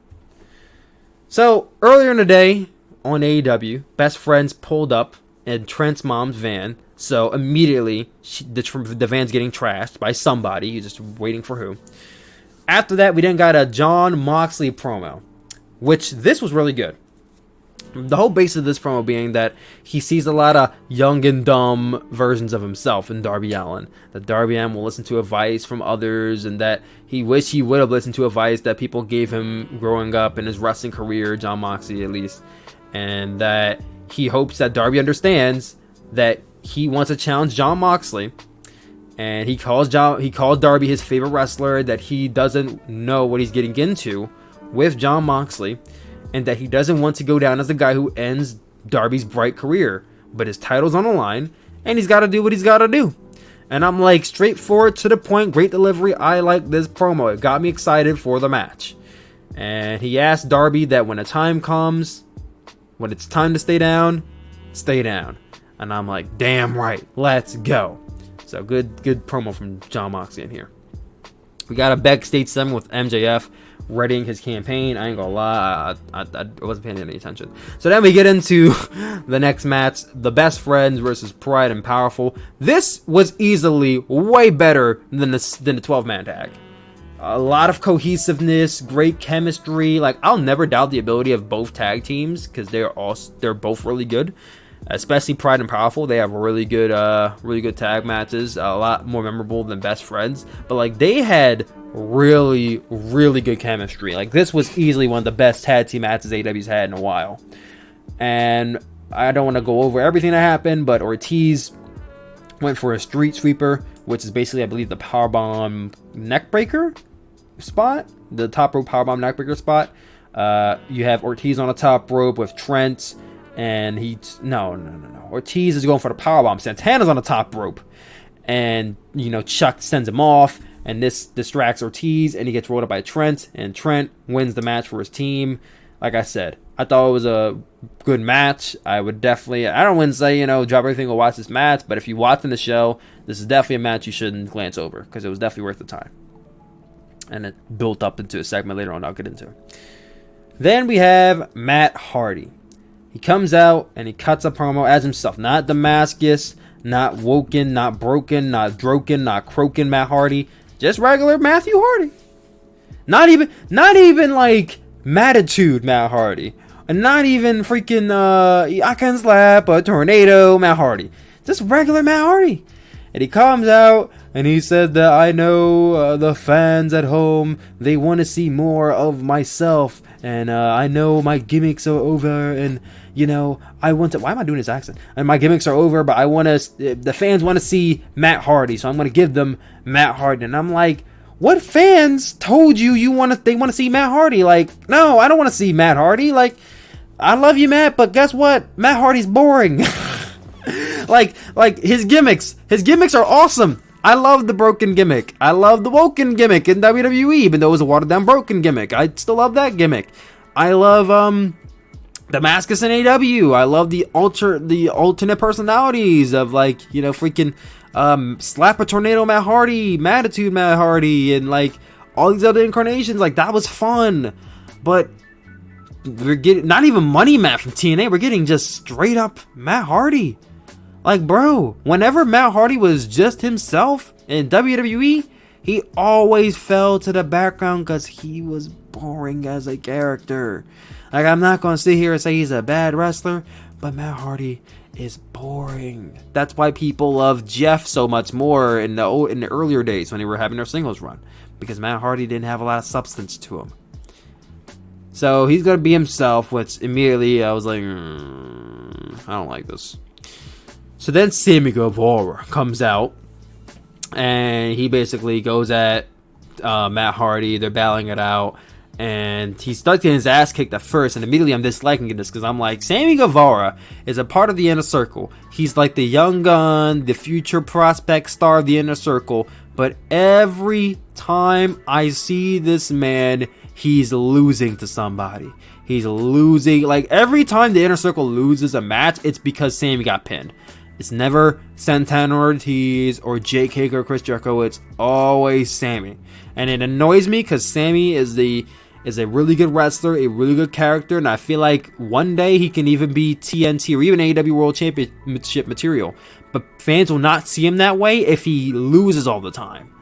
So earlier in the day on AEW, Best Friends pulled up in Trent's mom's van. So immediately the van's getting trashed by somebody. You're just waiting for who. After that, we then got a Jon Moxley promo, which this was really good. The whole base of this promo being that he sees a lot of young and dumb versions of himself in Darby Allin. That Darby Allin will listen to advice from others, and that he wish he would have listened to advice that people gave him growing up in his wrestling career, Jon Moxley at least. And that he hopes that Darby understands that he wants to challenge Jon Moxley. And he calls Darby his favorite wrestler, that he doesn't know what he's getting into with Jon Moxley, and that he doesn't want to go down as the guy who ends Darby's bright career. But his title's on the line, and he's got to do what he's got to do. And I'm like, straightforward, to the point, great delivery. I like this promo. It got me excited for the match. And he asked Darby that when the time comes, when it's time to stay down, stay down. And I'm like, damn right, let's go. So good promo from Jon Moxley in here. We got a backstage segment with MJF readying his campaign. I ain't gonna lie, I wasn't paying any attention. So then we get into the next match, the Best Friends versus Pride and Powerful. This was easily way better than the 12-man tag. A lot of cohesiveness, great chemistry. Like, I'll never doubt the ability of both tag teams, because they're both really good. Especially Pride and Powerful, they have really good tag matches, a lot more memorable than Best Friends. But like, they had really good chemistry. Like, this was easily one of the best tag team matches AEW's had in a while. And I don't want to go over everything that happened, but Ortiz went for a street sweeper, which is basically, I believe, the powerbomb neckbreaker spot, the top rope powerbomb neckbreaker spot. You have Ortiz on the top rope with Trent. And no. Ortiz is going for the powerbomb. Santana's on the top rope. And, Chuck sends him off. And this distracts Ortiz. And he gets rolled up by Trent. And Trent wins the match for his team. Like I said, I thought it was a good match. I would definitely, I don't want to say, drop everything and watch this match. But if you're watching the show, this is definitely a match you shouldn't glance over. Because it was definitely worth the time. And it built up into a segment later on I'll get into. Then we have Matt Hardy. He comes out and he cuts a promo as himself. Not Damascus, not Woken, not Broken, not Droken, not Croken Matt Hardy. Just regular Matthew Hardy. Not even like Mattitude Matt Hardy. And not even freaking I Can Slap a Tornado Matt Hardy. Just regular Matt Hardy. And he comes out and he said that I know the fans at home, they want to see more of myself. And I know my gimmicks are over, and I want to. Why am I doing this accent? And my gimmicks are over, but the fans want to see Matt Hardy, so I'm going to give them Matt Hardy. And I'm like, what fans told you they want to see Matt Hardy? Like, no, I don't want to see Matt Hardy. Like, I love you, Matt, but guess what? Matt Hardy's boring. like his gimmicks are awesome. I love the broken gimmick. I love the Woken gimmick in WWE, even though it was a watered down broken gimmick. I still love that gimmick. I love Damascus and AEW. I love the alternate personalities of freaking Slap a Tornado Matt Hardy, Mattitude Matt Hardy, and like all these other incarnations. Like, that was fun. But we're getting not even Money Matt from TNA. We're getting just straight up Matt Hardy. Like, bro, whenever Matt Hardy was just himself in WWE, he always fell to the background because he was boring as a character. Like, I'm not going to sit here and say he's a bad wrestler, but Matt Hardy is boring. That's why people love Jeff so much more in the earlier days when they were having their singles run, because Matt Hardy didn't have a lot of substance to him. So he's gonna be himself, which immediately I was like, I don't like this. So then Sammy Guevara comes out, and he basically goes at Matt Hardy. They're battling it out, and he starts getting his ass kicked at first, and immediately I'm disliking this because I'm like, Sammy Guevara is a part of the Inner Circle. He's like the young gun, the future prospect star of the Inner Circle, but every time I see this man, he's losing to somebody. He's losing. Like, every time the Inner Circle loses a match, it's because Sammy got pinned. It's never Santana Ortiz or Jake Hager or Chris Jericho. It's always Sammy. And it annoys me because Sammy is a really good wrestler, a really good character, and I feel like one day he can even be TNT or even AEW World Championship material. But fans will not see him that way if he loses all the time.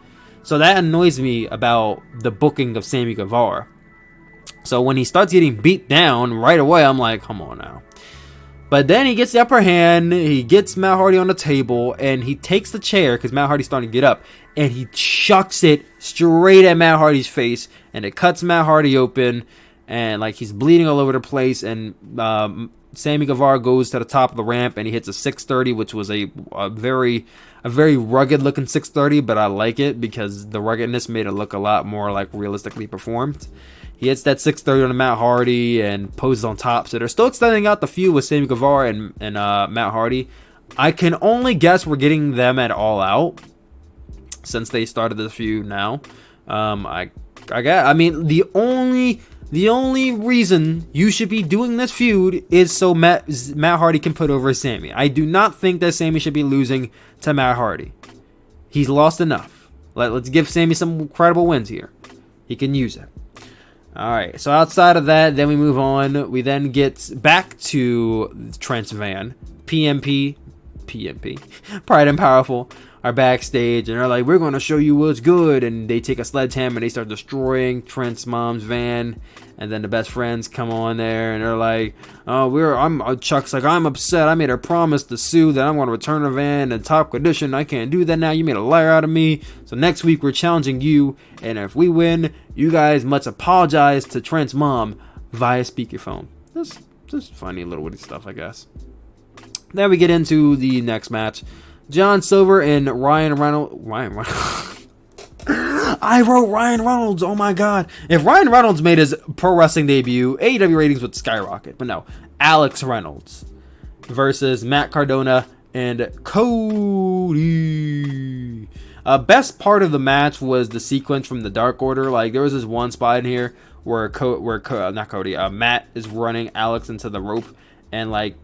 So that annoys me about the booking of Sammy Guevara. So when he starts getting beat down right away, I'm like, come on now. But then he gets the upper hand, he gets Matt Hardy on the table, and he takes the chair, because Matt Hardy's starting to get up, and he chucks it straight at Matt Hardy's face, and it cuts Matt Hardy open, and like he's bleeding all over the place, and Sammy Guevara goes to the top of the ramp, and he hits a 630, which was a very rugged looking 630, but I like it because the ruggedness made it look a lot more like realistically performed. He hits that 630 on Matt Hardy and poses on top. So they're still extending out the feud with Sammy Guevara and Matt Hardy. I can only guess we're getting them at All Out since they started this feud now. I mean, the only reason you should be doing this feud is so Matt Hardy can put over Sammy. I do not think that Sammy should be losing to Matt Hardy. He's lost enough. Let's give Sammy some credible wins here. He can use it. Alright, so outside of that, then we move on. We then get back to Trent Van. PMP, Pride and Powerful are backstage, and they're like, we're going to show you what's good. And they take a sledgehammer and they start destroying Trent's mom's van. And then the best friends come on there, and they're like, Chuck's like, I'm upset. I made a promise to Sue that I'm going to return the van in top condition. I can't do that now. You made a liar out of me. So next week we're challenging you, and if we win, you guys must apologize to Trent's mom via speakerphone. Just funny little witty stuff, I guess. Then we get into the next match. John Silver and Ryan Reynolds. I wrote Ryan Reynolds. Oh my god. If Ryan Reynolds made his pro wrestling debut, AEW ratings would skyrocket. But no. Alex Reynolds versus Matt Cardona and Cody. Best part of the match was the sequence from the Dark Order. Like, there was this one spot in here where Matt is running Alex into the rope, and like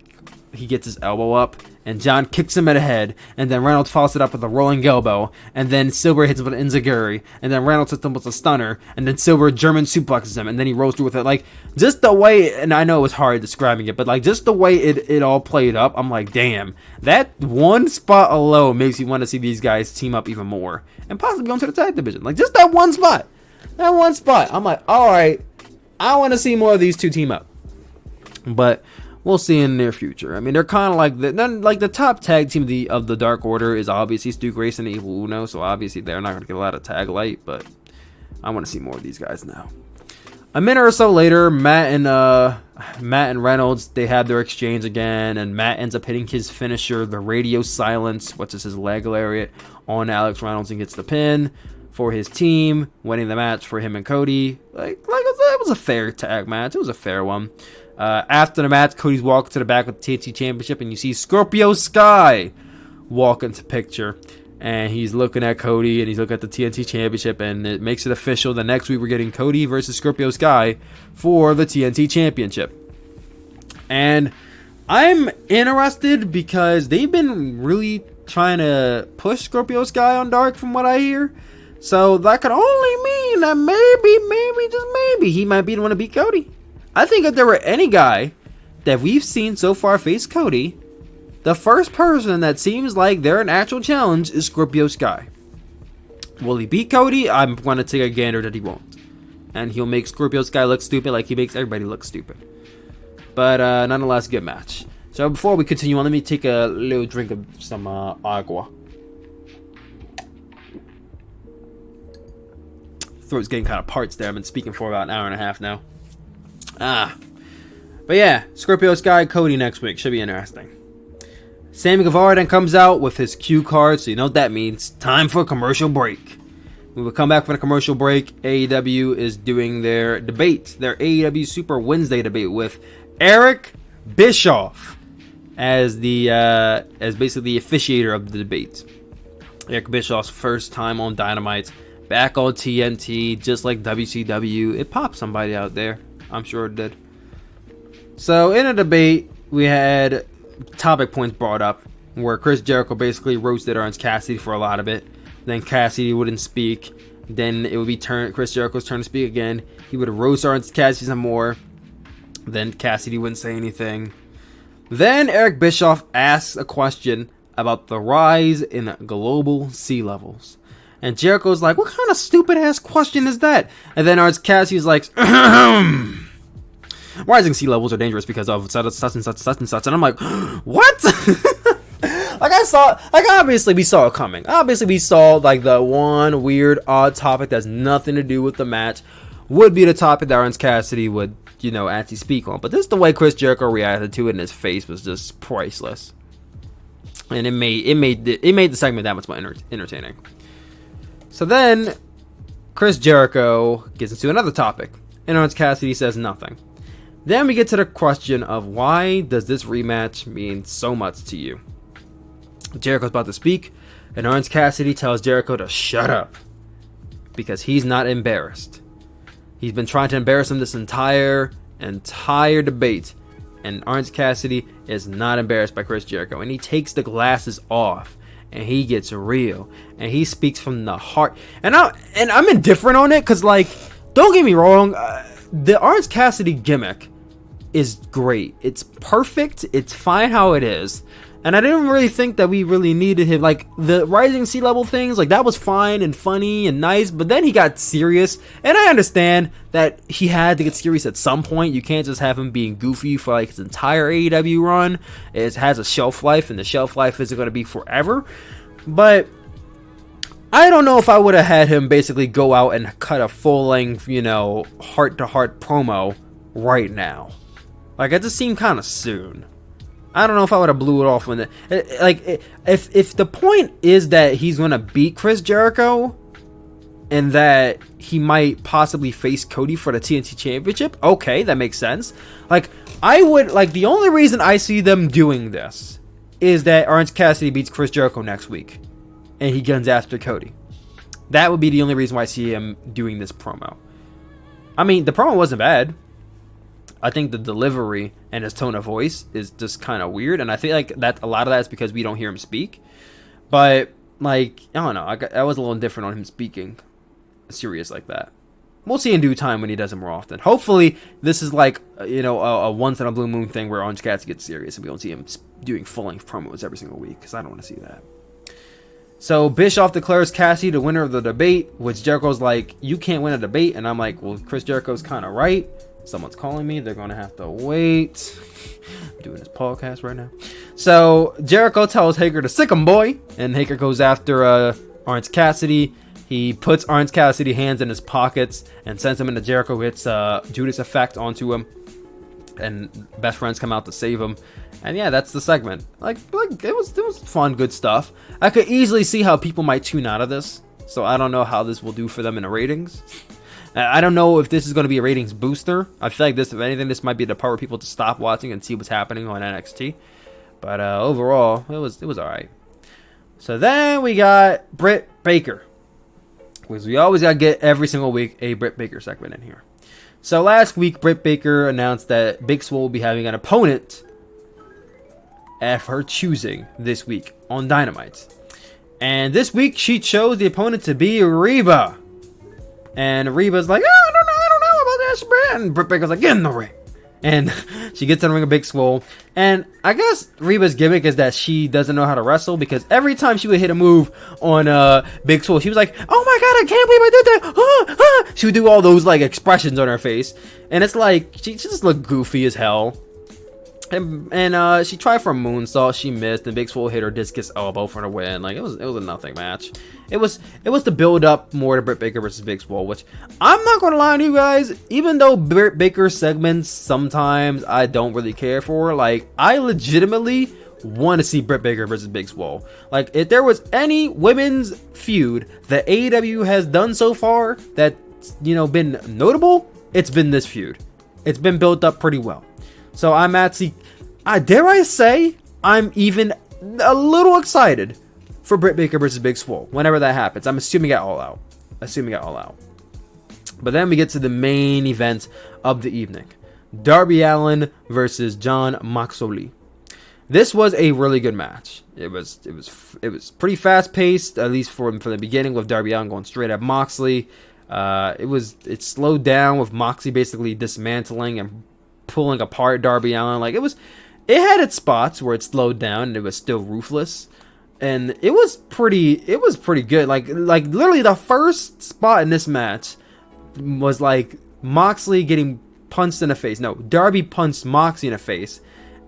he gets his elbow up, and John kicks him in the head, and then Reynolds follows it up with a rolling elbow, and then Silver hits him with an enziguri, and then Reynolds hits him with a stunner, and then Silver German suplexes him, and then he rolls through with it. Like, just the way, and I know it was hard describing it, but like just the way it all played up, I'm like, damn, that one spot alone makes you want to see these guys team up even more, and possibly go into the tag division. Like, just that one spot, I'm like, all right, I want to see more of these two team up, but we'll see in the near future. I mean, they're kind of like the top tag team of the Dark Order is obviously Stu Grayson and Evil Uno, so obviously they're not going to get a lot of tag light, but I want to see more of these guys now. A minute or so later, Matt and Reynolds, they have their exchange again, and Matt ends up hitting his finisher, the Radio Silence, which is his leg lariat, on Alex Reynolds and gets the pin for his team, winning the match for him and Cody. Like it was a fair tag match. It was a fair one. After the match, Cody's walking to the back with the TNT Championship, and you see Scorpio Sky walk into picture, and he's looking at Cody, and he's looking at the TNT Championship, and it makes it official. The next week, we're getting Cody versus Scorpio Sky for the TNT Championship. And I'm interested because they've been really trying to push Scorpio Sky on Dark from what I hear. So that could only mean that maybe, just maybe, he might be the one to beat Cody. I think if there were any guy that we've seen so far face Cody, the first person that seems like they're an actual challenge is Scorpio Sky. Will he beat Cody? I'm going to take a gander that he won't. And he'll make Scorpio Sky look stupid like he makes everybody look stupid. But nonetheless, good match. So before we continue on, let me take a little drink of some agua. Throat's getting kind of parched there. I've been speaking for about an hour and a half now. But yeah, Scorpio Sky, Cody next week. Should be interesting. Sammy Guevara then comes out with his cue card, so you know what that means. Time for a commercial break. We will come back for the commercial break. AEW is doing their debate, their AEW Super Wednesday debate with Eric Bischoff as basically the officiator of the debate. Eric Bischoff's first time on Dynamite, back on TNT, just like WCW. It popped somebody out there. I'm sure it did. So in a debate, we had topic points brought up where Chris Jericho basically roasted Orange Cassidy for a lot of it. Then Cassidy wouldn't speak. Then it would be Chris Jericho's turn to speak again. He would roast Orange Cassidy some more. Then Cassidy wouldn't say anything. Then Eric Bischoff asks a question about the rise in global sea levels. And Jericho's like, what kind of stupid ass question is that? And then Orange Cassidy's like, rising sea levels are dangerous because of such and such. And I'm like, what? Obviously we saw it coming. Obviously we saw like the one weird odd topic that's nothing to do with the match would be the topic that Orange Cassidy would, actually speak on. But this is the way Chris Jericho reacted to it, and his face was just priceless. And it made the segment that much more entertaining. So then Chris Jericho gets into another topic, and Orange Cassidy says nothing. Then we get to the question of why does this rematch mean so much to you? Jericho's about to speak, and Orange Cassidy tells Jericho to shut up because he's not embarrassed. He's been trying to embarrass him this entire debate, and Orange Cassidy is not embarrassed by Chris Jericho, and he takes the glasses off and he gets real and he speaks from the heart. And I'm indifferent on it because, like, don't get me wrong, the Orange Cassidy gimmick is great. It's perfect. It's fine how it is. And I didn't really think that we really needed him. Like, the rising sea level things, like, that was fine and funny and nice. But then he got serious. And I understand that he had to get serious at some point. You can't just have him being goofy for, like, his entire AEW run. It has a shelf life, and the shelf life isn't going to be forever. But I don't know if I would have had him basically go out and cut a full-length, heart-to-heart promo right now. Like, it just seemed kind of soon. I don't know if I would have blew it off when if the point is that he's going to beat Chris Jericho and that he might possibly face Cody for the TNT Championship, okay, that makes sense. The only reason I see them doing this is that Orange Cassidy beats Chris Jericho next week and he guns after Cody. That would be the only reason why I see him doing this promo. I mean, the promo wasn't bad. I think the delivery and his tone of voice is just kind of weird, and I feel like that a lot of that is because we don't hear him speak. But, like, I don't know, I was a little different on him speaking serious like that. We'll see in due time when he does it more often. Hopefully, this is like, a once in a blue moon thing where Orange Cassidy gets serious and we don't see him doing full-length promos every single week, because I don't want to see that. So Bischoff declares Cassidy the winner of the debate, which Jericho's like, you can't win a debate, and I'm like, well, Chris Jericho's kind of right. Someone's calling me. They're going to have to wait. I'm doing this podcast right now. So Jericho tells Hager to sick him, boy. And Hager goes after Orange Cassidy. He puts Orange Cassidy hands in his pockets and sends him into Jericho. Hits Judas Effect onto him. And best friends come out to save him. And yeah, that's the segment. Like it was fun, good stuff. I could easily see how people might tune out of this. So I don't know how this will do for them in the ratings. I don't know if this is going to be a ratings booster. I feel like this, if anything, this might be the part where people to stop watching and see what's happening on NXT. But overall, it was all right. So then we got Britt Baker, because we always got to get every single week a Britt Baker segment in here. So last week, Britt Baker announced that Big Swole will be having an opponent of her choosing this week on Dynamite. And this week, she chose the opponent to be Reba. And Reba's like, I don't know about this, Britt. And Britt Baker's like, get in the ring. And she gets in the ring of Big Swole. And I guess Reba's gimmick is that she doesn't know how to wrestle, because every time she would hit a move on Big Swole, she was like, oh my god, I can't believe I did that. She would do all those like expressions on her face. And it's like, she just looked goofy as hell. And she tried for a moonsault, she missed, and Big Swole hit her discus elbow for the win. Like, it was a nothing match. It was to build up more to Britt Baker versus Big Swole, which I'm not gonna lie to you guys, even though Britt Baker segments sometimes I don't really care for, like, I legitimately want to see Britt Baker versus Big Swole. Like, if there was any women's feud that AEW has done so far that's, you know, been notable, it's been this feud. It's been built up pretty well. So I'm actually, dare I say, I'm even a little excited for Britt Baker versus Big Swole whenever that happens. I'm assuming it all out. But then we get to the main event of the evening. Darby Allin versus Jon Moxley. This was a really good match. It was pretty fast paced, at least from the beginning, with Darby Allin going straight at Moxley. It slowed down with Moxley basically dismantling and pulling apart Darby Allin. Like, it had its spots where it slowed down and it was still ruthless, and it was pretty good. Like literally the first spot in this match was like Moxley getting punched in the face. No, Darby punched Moxley in the face,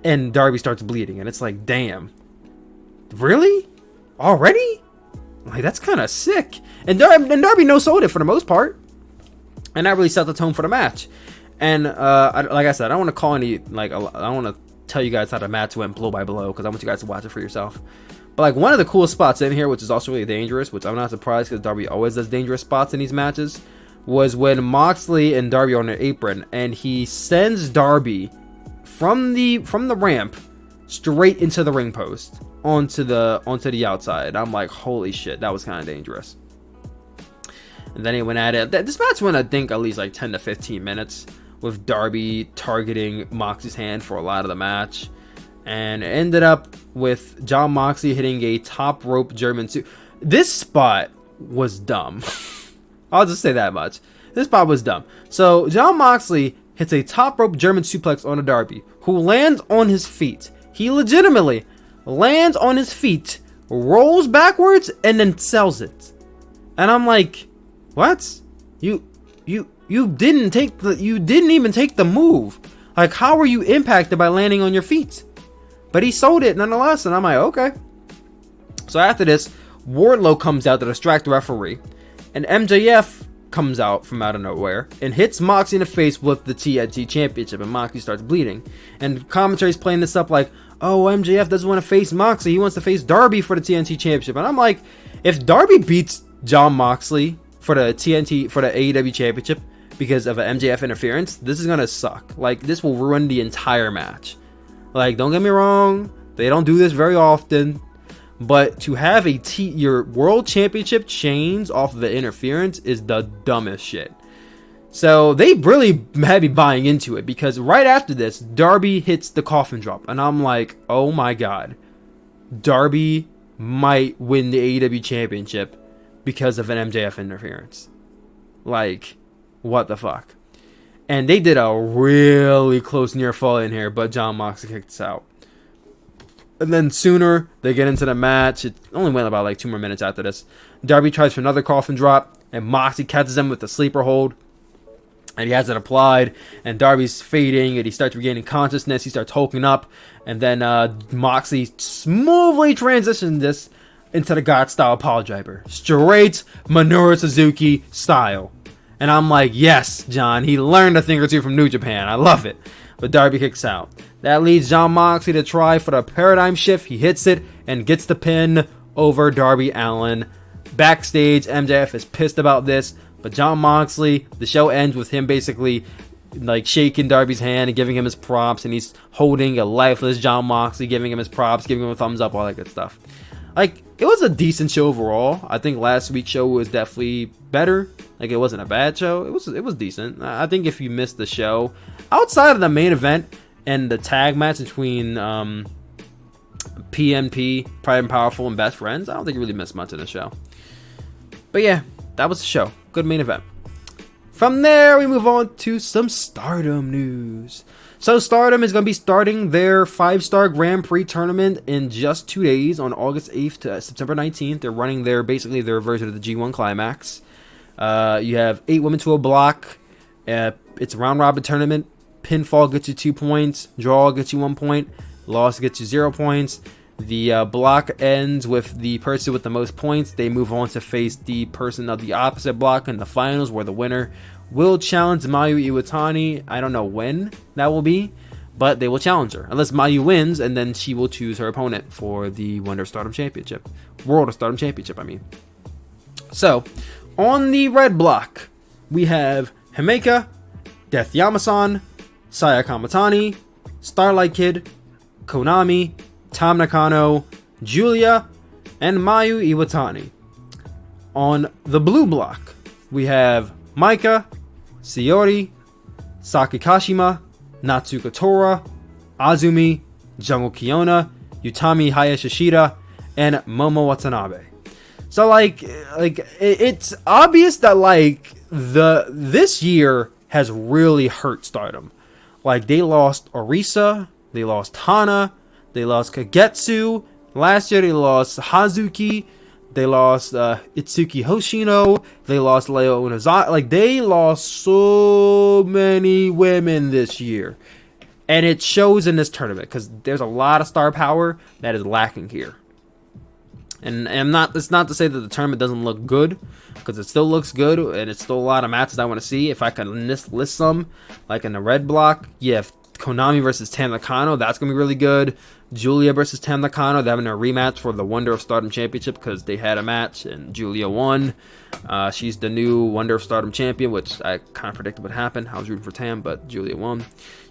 and Darby starts bleeding, and it's like, damn, really? Already? Like, that's kind of sick. And Darby no-sold it for the most part, and that really set the tone for the match. And like I said, I don't want to call any, like, I don't want to tell you guys how the match went blow by blow, because I want you guys to watch it for yourself. But like, one of the coolest spots in here, which is also really dangerous, which I'm not surprised because Darby always does dangerous spots in these matches, was when Moxley and Darby are on their apron, and he sends Darby from the ramp straight into the ring post onto the outside. I'm like, holy shit, that was kind of dangerous. And then he went at it. This match went, I think, at least like 10 to 15 minutes, with Darby targeting Moxley's hand for a lot of the match. And it ended up with Jon Moxley hitting a top rope German suit. This spot was dumb. I'll just say that much. This spot was dumb. So Jon Moxley hits a top rope German suplex on a Darby, who lands on his feet. He legitimately lands on his feet, rolls backwards, and then sells it. And I'm like, what? You didn't even take the move. Like, how were you impacted by landing on your feet? But he sold it nonetheless, and I'm like, okay. So after this, Wardlow comes out to distract the referee, and MJF comes out from out of nowhere and hits Moxley in the face with the TNT Championship, and Moxley starts bleeding. And commentary's playing this up like, oh, MJF doesn't want to face Moxley, he wants to face Darby for the TNT Championship. And I'm like, if Darby beats Jon Moxley for the AEW Championship because of an MJF interference, this is gonna suck. Like, this will ruin the entire match. Like, don't get me wrong, they don't do this very often, but to have your world championship chains off of the interference is the dumbest shit. So they really had me buying into it, because right after this, Darby hits the coffin drop, and I'm like, oh my god, Darby might win the AEW Championship because of an MJF interference. Like, what the fuck? And they did a really close near fall in here, but Jon Moxley kicked us out. And then sooner, they get into the match. It only went about like 2 more minutes after this. Darby tries for another coffin drop, and Moxley catches him with the sleeper hold. And he has it applied, and Darby's fading, and he starts regaining consciousness. He starts hulking up, and then Moxley smoothly transitions this into the God-style power driver. Straight Minoru Suzuki style. And I'm like, yes, John, he learned a thing or two from New Japan. I love it. But Darby kicks out. That leads Jon Moxley to try for the paradigm shift. He hits it and gets the pin over Darby Allin. Backstage, MJF is pissed about this, but Jon Moxley, the show ends with him basically like shaking Darby's hand and giving him his props, and he's holding a lifeless Jon Moxley, giving him his props, giving him a thumbs up, all that good stuff. Like, it was a decent show overall. I think last week's show was definitely better. Like, it wasn't a bad show. It was decent. I think if you missed the show, outside of the main event and the tag match between PNP, Pride and Powerful, and Best Friends, I don't think you really missed much of the show. But yeah, that was the show. Good main event. From there, we move on to some Stardom news. So Stardom is going to be starting their 5-star Grand Prix tournament in just 2 days, on August 8th to September 19th. They're running their version of the G1 Climax. You have 8 women to a block. It's a round robin tournament. pinfall gets you 2 points, draw gets you 1 point, loss gets you 0 points. The block ends with the person with the most points. They move on to face the person of the opposite block in the finals, where the winner will challenge Mayu Iwatani. I don't know when that will be, but they will challenge her. Unless Mayu wins, and then she will choose her opponent for the Wonder of Stardom Championship. World of Stardom Championship, I mean. So, on the red block, we have Himeka, Death Yamasan, Saya Kamatani, Starlight Kid, Konami, Tam Nakano, Julia, and Mayu Iwatani. On the blue block, we have Maika, Sayori, Saki Kashima, Natsuko Tora, Azumi, Jungle Kiona, Utami Hayashishida, and Momo Watanabe. So it's obvious that this year has really hurt Stardom. Like, they lost Orisa, they lost Hana, they lost Kagetsu. Last year they lost Hazuki. They lost Itsuki Hoshino. They lost Leo Unazaki. Like, they lost so many women this year. And it shows in this tournament, because there's a lot of star power that is lacking here. And it's not to say that the tournament doesn't look good, because it still looks good, and it's still a lot of matches I want to see. If I can list some, like in the red block, you have Konami versus Tam Nakano. That's going to be really good. Julia versus Tam Nakano. They're having a rematch for the Wonder of Stardom Championship, because they had a match and Julia won. She's the new Wonder of Stardom champion, which I kind of predicted would happen. I was rooting for Tam, but Julia won.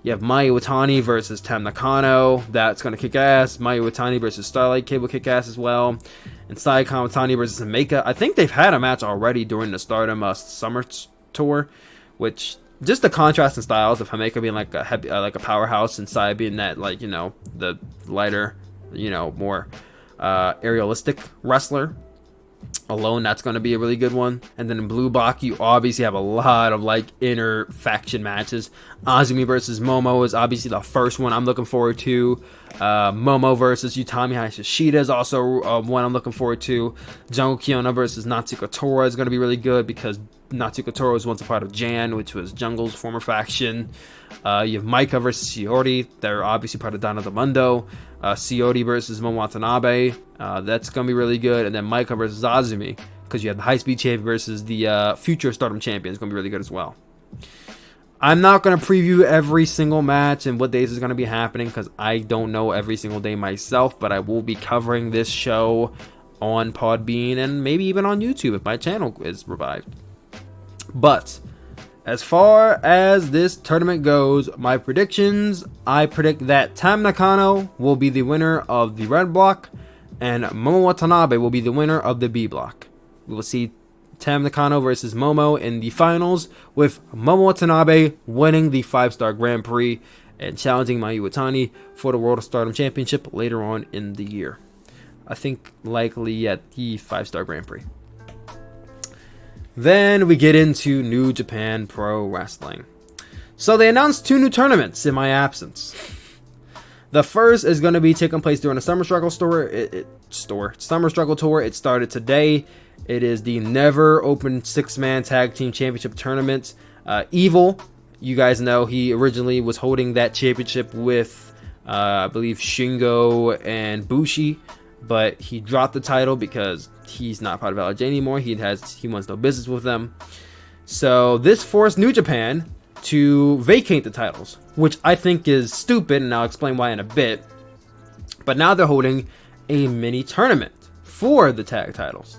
You have Mayu Iwatani versus Tam Nakano. That's going to kick ass. Mayu Iwatani versus Starlight Kid will kick ass as well. And Saya Kamatani versus Himeka. I think they've had a match already during the Stardom Summer Tour, which... just the contrast in styles of Himeka being like a powerhouse and Saya being that, like, you know, the lighter, you know, more aerialistic wrestler. Alone, that's going to be a really good one. And then in blue block, you obviously have a lot of like inner faction matches. Azumi versus Momo is obviously the first one I'm looking forward to. Momo versus Utami Hayashishida is also one I'm looking forward to. Jungle Kiona versus Natsuko Tora is going to be really good, because Natsuko Tora was once a part of Jan, which was Jungle's former faction. You have Maika versus Shiori. They're obviously part of Donna del Mundo. Shiori versus Momo Watanabe. That's going to be really good. And then Maika versus Azumi, because you have the High Speed Champion versus the future Stardom Champion. It's going to be really good as well. I'm not going to preview every single match and what days is going to be happening, because I don't know every single day myself, but I will be covering this show on Podbean and maybe even on YouTube if my channel is revived. But as far as this tournament goes, my predictions, I predict that Tam Nakano will be the winner of the red block, and Momo Watanabe will be the winner of the B block. We will see Tam Nakano versus Momo in the finals, with Momo Watanabe winning the 5-star Grand Prix and challenging Mayu Iwatani for the World of Stardom Championship later on in the year. I think likely at the 5-star Grand Prix. Then we get into New Japan Pro Wrestling. So they announced 2 new tournaments in my absence. The first is going to be taking place during the Summer Struggle Summer Struggle Tour. It started today. It is the Never Open 6-Man Tag Team Championship Tournament. Evil, you guys know, he originally was holding that championship with, I believe, Shingo and Bushi, but he dropped the title because he's not part of LJ anymore. He wants no business with them. So this forced New Japan to vacate the titles, which I think is stupid, and I'll explain why in a bit. But now they're holding a mini tournament for the tag titles.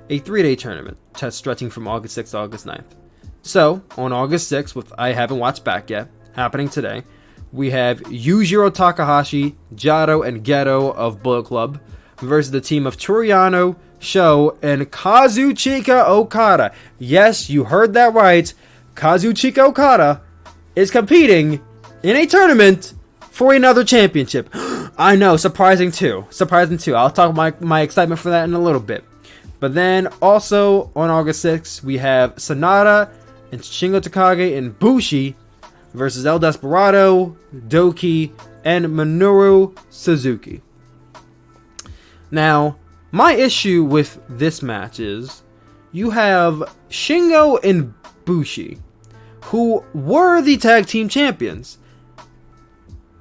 A 3-day tournament, stretching from August 6th to August 9th. So, on August 6th, which I haven't watched back yet, happening today, we have Yujiro Takahashi, Jado, and Geto of Bullet Club versus the team of Toriano, Sho, and Kazuchika Okada. Yes, you heard that right. Kazuchika Okada is competing in a tournament for another championship. I know, surprising too. I'll talk about my excitement for that in a little bit. But then also on August 6th, we have Sanada and Shingo Takagi and Bushi versus El Desperado, Doki, and Minoru Suzuki. Now, my issue with this match is you have Shingo and Bushi, who were the tag team champions.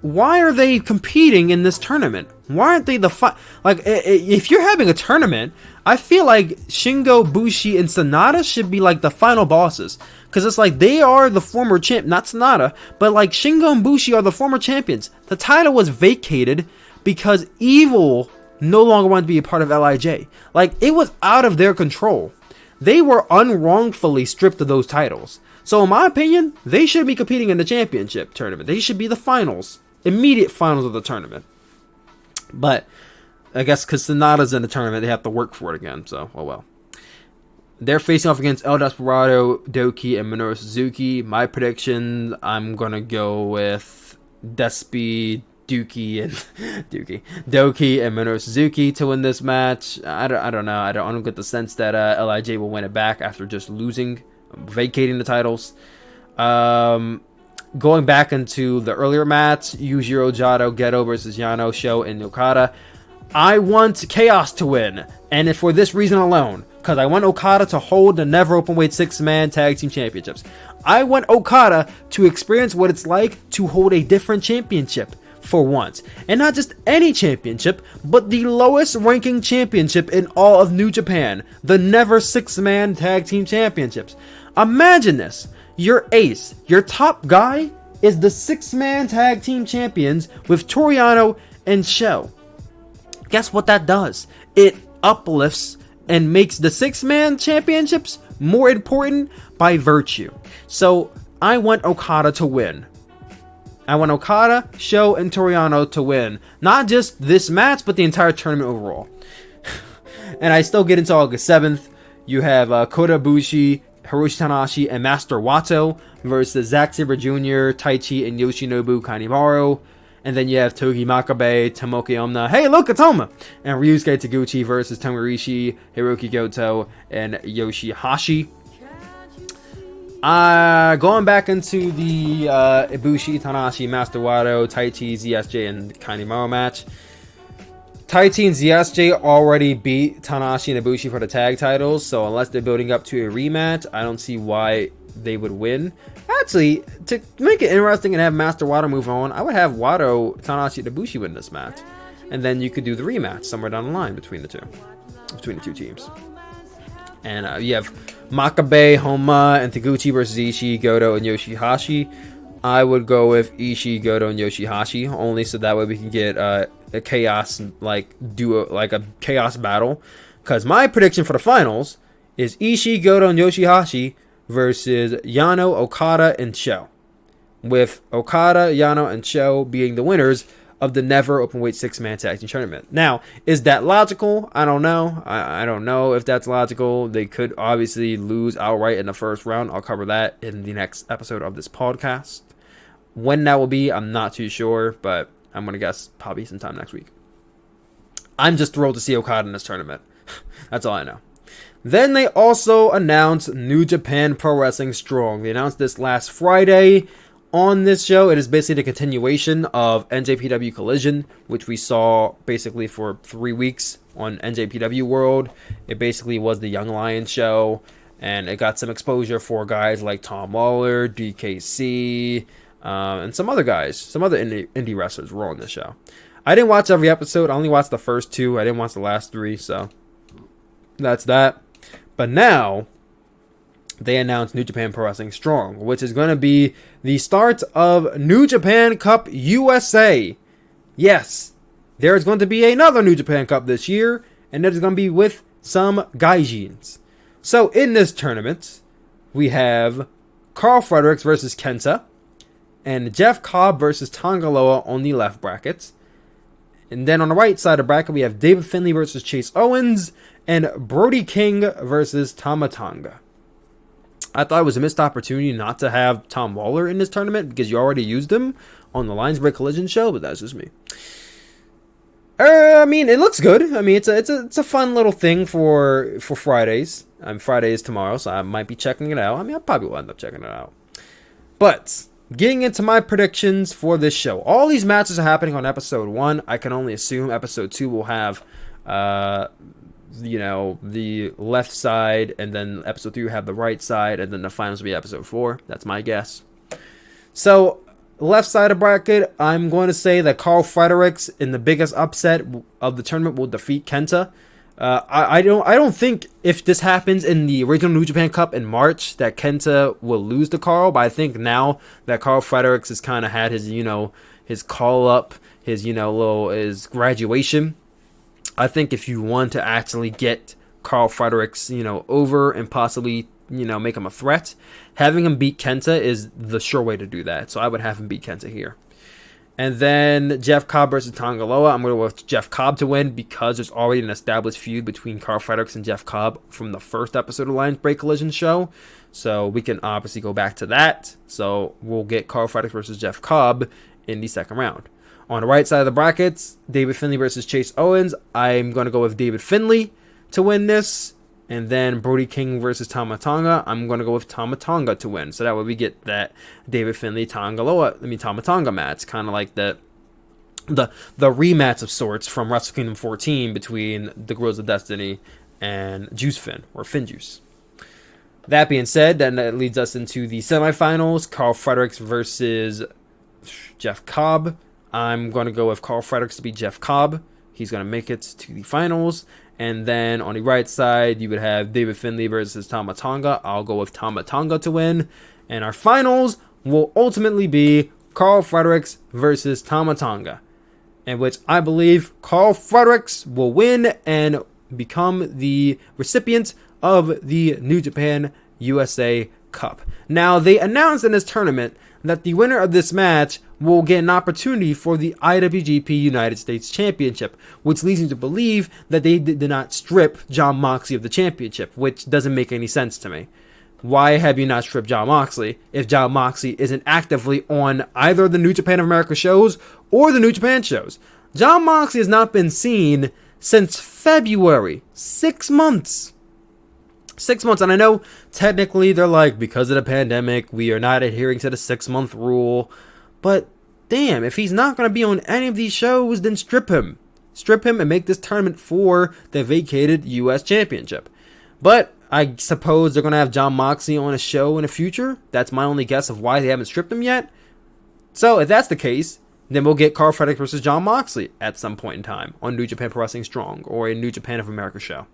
Why are they competing in this tournament? Why aren't they if you're having a tournament, I feel like Shingo, Bushi, and Sonata should be like the final bosses. Because it's like they are the former champ, not Sonata, but like Shingo and Bushi are the former champions. The title was vacated because Evil no longer wanted to be a part of LIJ. Like, it was out of their control. They were unwrongfully stripped of those titles. So in my opinion, they should be competing in the championship tournament. They should be the finals. Immediate finals of the tournament. But I guess because Sonata's in the tournament, they have to work for it again. So, oh well. They're facing off against El Desperado, Doki, and Minoru Suzuki. My prediction, I'm going to go with Doki, and Minoru Suzuki to win this match. I don't know. I don't get the sense that LIJ will win it back after just vacating the titles. Going back into the earlier match, Yujiro, Jado, Geto versus Yano, Sho, and Okada. I want Chaos to win, and for this reason alone, because I want Okada to hold the Never Openweight 6-man Tag Team Championships. I want Okada to experience what it's like to hold a different championship for once, and not just any championship, but the lowest ranking championship in all of New Japan, the Never 6-man Tag Team Championships. Imagine this. Your ace, your top guy, is the 6-man Tag Team Champions with Toru Yano and Sho. Guess what that does? It uplifts and makes the 6-man championships more important by virtue. So, I want Okada to win. I want Okada, Sho, and Toru Yano to win. Not just this match, but the entire tournament overall. And I still get into August 7th. You have Kota Ibushi, Hiroshi Tanahashi, and Master Wato versus Zack Sabre Jr., Taichi, and Yoshinobu Kanemaru. And then you have Togi Makabe, Tomoki Omna, hey look, it's Homa! And Ryusuke Taguchi versus Tomoichi, Hiroki Goto, and Yoshihashi. Going back into the Ibushi, Tanahashi, Master Wato, Taichi, ZSJ, and Kanemaru match. Taichi and ZSJ already beat Tanahashi and Ibushi for the tag titles, so unless they're building up to a rematch, I don't see why they would win. Actually, to make it interesting and have Master Wato move on, I would have Wato, Tanahashi, and Ibushi win this match. And then you could do the rematch somewhere down the line between the two teams. And you have Makabe, Homa, and Taguchi versus Ishii, Goto, and Yoshihashi. I would go with Ishii, Goto, and Yoshihashi, only so that way we can get a chaos a chaos battle. Because my prediction for the finals is Ishii, Goto, and Yoshihashi versus Yano, Okada, and Sho, with Okada, Yano, and Sho being the winners of the Never Openweight 6-man Tag Team Tournament. Now, is that logical? I don't know. I don't know if that's logical. They could obviously lose outright in the first round. I'll cover that in the next episode of this podcast. When that will be, I'm not too sure, but I'm going to guess probably sometime next week. I'm just thrilled to see Okada in this tournament. That's all I know. Then they also announced New Japan Pro Wrestling Strong. They announced this last Friday. On this show, it is basically the continuation of NJPW Collision, which we saw basically for 3 weeks on NJPW World. It basically was the Young Lions show, and it got some exposure for guys like Tom Lawler, DKC, and some other guys. Some other indie wrestlers were on this show. I didn't watch every episode. I only watched the first 2. I didn't watch the last 3, so that's that. But now they announced New Japan Pro Wrestling Strong, which is going to be the start of New Japan Cup USA. Yes, there is going to be another New Japan Cup this year, and it is going to be with some Gaijins. So in this tournament, we have Carl Fredericks versus Kenta, and Jeff Cobb versus Tangaloa on the left brackets. And then on the right side of the bracket, we have David Finlay versus Chase Owens, and Brody King versus Tama Tonga. I thought it was a missed opportunity not to have Tom Lawler in this tournament because you already used him on the Lions Break Collision show, but that's just me. I mean, it looks good. I mean, it's a fun little thing for Fridays. Friday is tomorrow, so I might be checking it out. I mean, I probably will end up checking it out. But getting into my predictions for this show, all these matches are happening on episode 1. I can only assume episode 2 will have the left side, and then episode 3 will have the right side, and then the finals will be episode 4. That's my guess. So, left side of bracket, I'm going to say that Carl Fredericks in the biggest upset of the tournament will defeat Kenta. I don't think if this happens in the original New Japan Cup in March that Kenta will lose to Carl, but I think now that Carl Fredericks has kind of had his his call up, his his graduation, I think if you want to actually get Carl Fredericks over and possibly make him a threat, having him beat Kenta is the sure way to do that. So I would have him beat Kenta here. And then Jeff Cobb versus Tanga Loa. I'm going to go with Jeff Cobb to win because there's already an established feud between Carl Fredericks and Jeff Cobb from the first episode of Lions Break Collision show. So we can obviously go back to that. So we'll get Carl Fredericks versus Jeff Cobb in the second round. On the right side of the brackets, David Finlay versus Chase Owens. I'm going to go with David Finlay to win this. And then Brody King versus Tama Tonga. I'm going to go with Tama Tonga to win. So that way we get that David Finlay Tama Tonga match. Kind of like the rematch of sorts from Wrestle Kingdom 14 between the Guerrillas of Destiny and Juice Finn, or Finn Juice. That being said, then that leads us into the semifinals. Carl Fredericks versus Jeff Cobb. I'm going to go with Carl Fredericks to beat Jeff Cobb. He's going to make it to the finals. And then on the right side, you would have David Finlay versus Tama Tonga. I'll go with Tama Tonga to win. And our finals will ultimately be Carl Fredericks versus Tama Tonga, in which I believe Carl Fredericks will win and become the recipient of the New Japan USA Cup. Now, they announced in this tournament that the winner of this match will get an opportunity for the IWGP United States Championship, which leads me to believe that they did not strip Jon Moxley of the championship, which doesn't make any sense to me. Why have you not stripped Jon Moxley if Jon Moxley isn't actively on either the New Japan of America shows or the New Japan shows? Jon Moxley has not been seen since February. 6 months. 6 months, and I know technically they're like, because of the pandemic, we are not adhering to the 6-month rule. But damn, if he's not going to be on any of these shows, then strip him. Strip him and make this tournament for the vacated U.S. Championship. But I suppose they're going to have Jon Moxley on a show in the future. That's my only guess of why they haven't stripped him yet. So if that's the case, then we'll get Carl Fredericks versus Jon Moxley at some point in time on New Japan Pro Wrestling Strong or a New Japan of America show.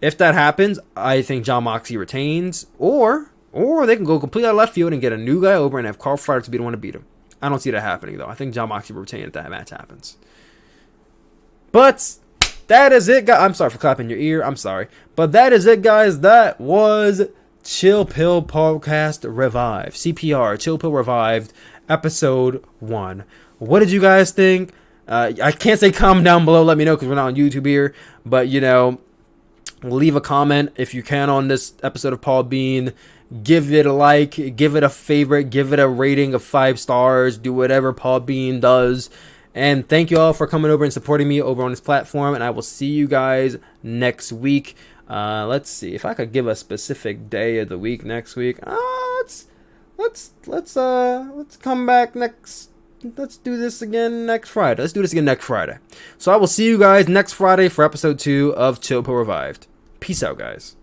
If that happens, I think Jon Moxley retains, or they can go completely out of left field and get a new guy over and have Carl Fredericks be the one to beat him. I don't see that happening, though. I think Jon Moxley will retain if that match happens. But that is it, guys. I'm sorry for clapping your ear. I'm sorry. But that is it, guys. That was Chill Pill Podcast Revived. CPR, Chill Pill Revived, Episode 1. What did you guys think? I can't say comment down below. Let me know because we're not on YouTube here. But, leave a comment if you can on this episode of Paul Bean. Give it a like, give it a favorite, give it a rating of 5 stars, do whatever Paul Bean does. And thank you all for coming over and supporting me over on this platform, and I will see you guys next week. Let's see if I could give a specific day of the week next week. Let's come back next. Let's do this again next Friday. So I will see you guys next Friday for episode 2 of Chill Pill Revived. Peace out, guys.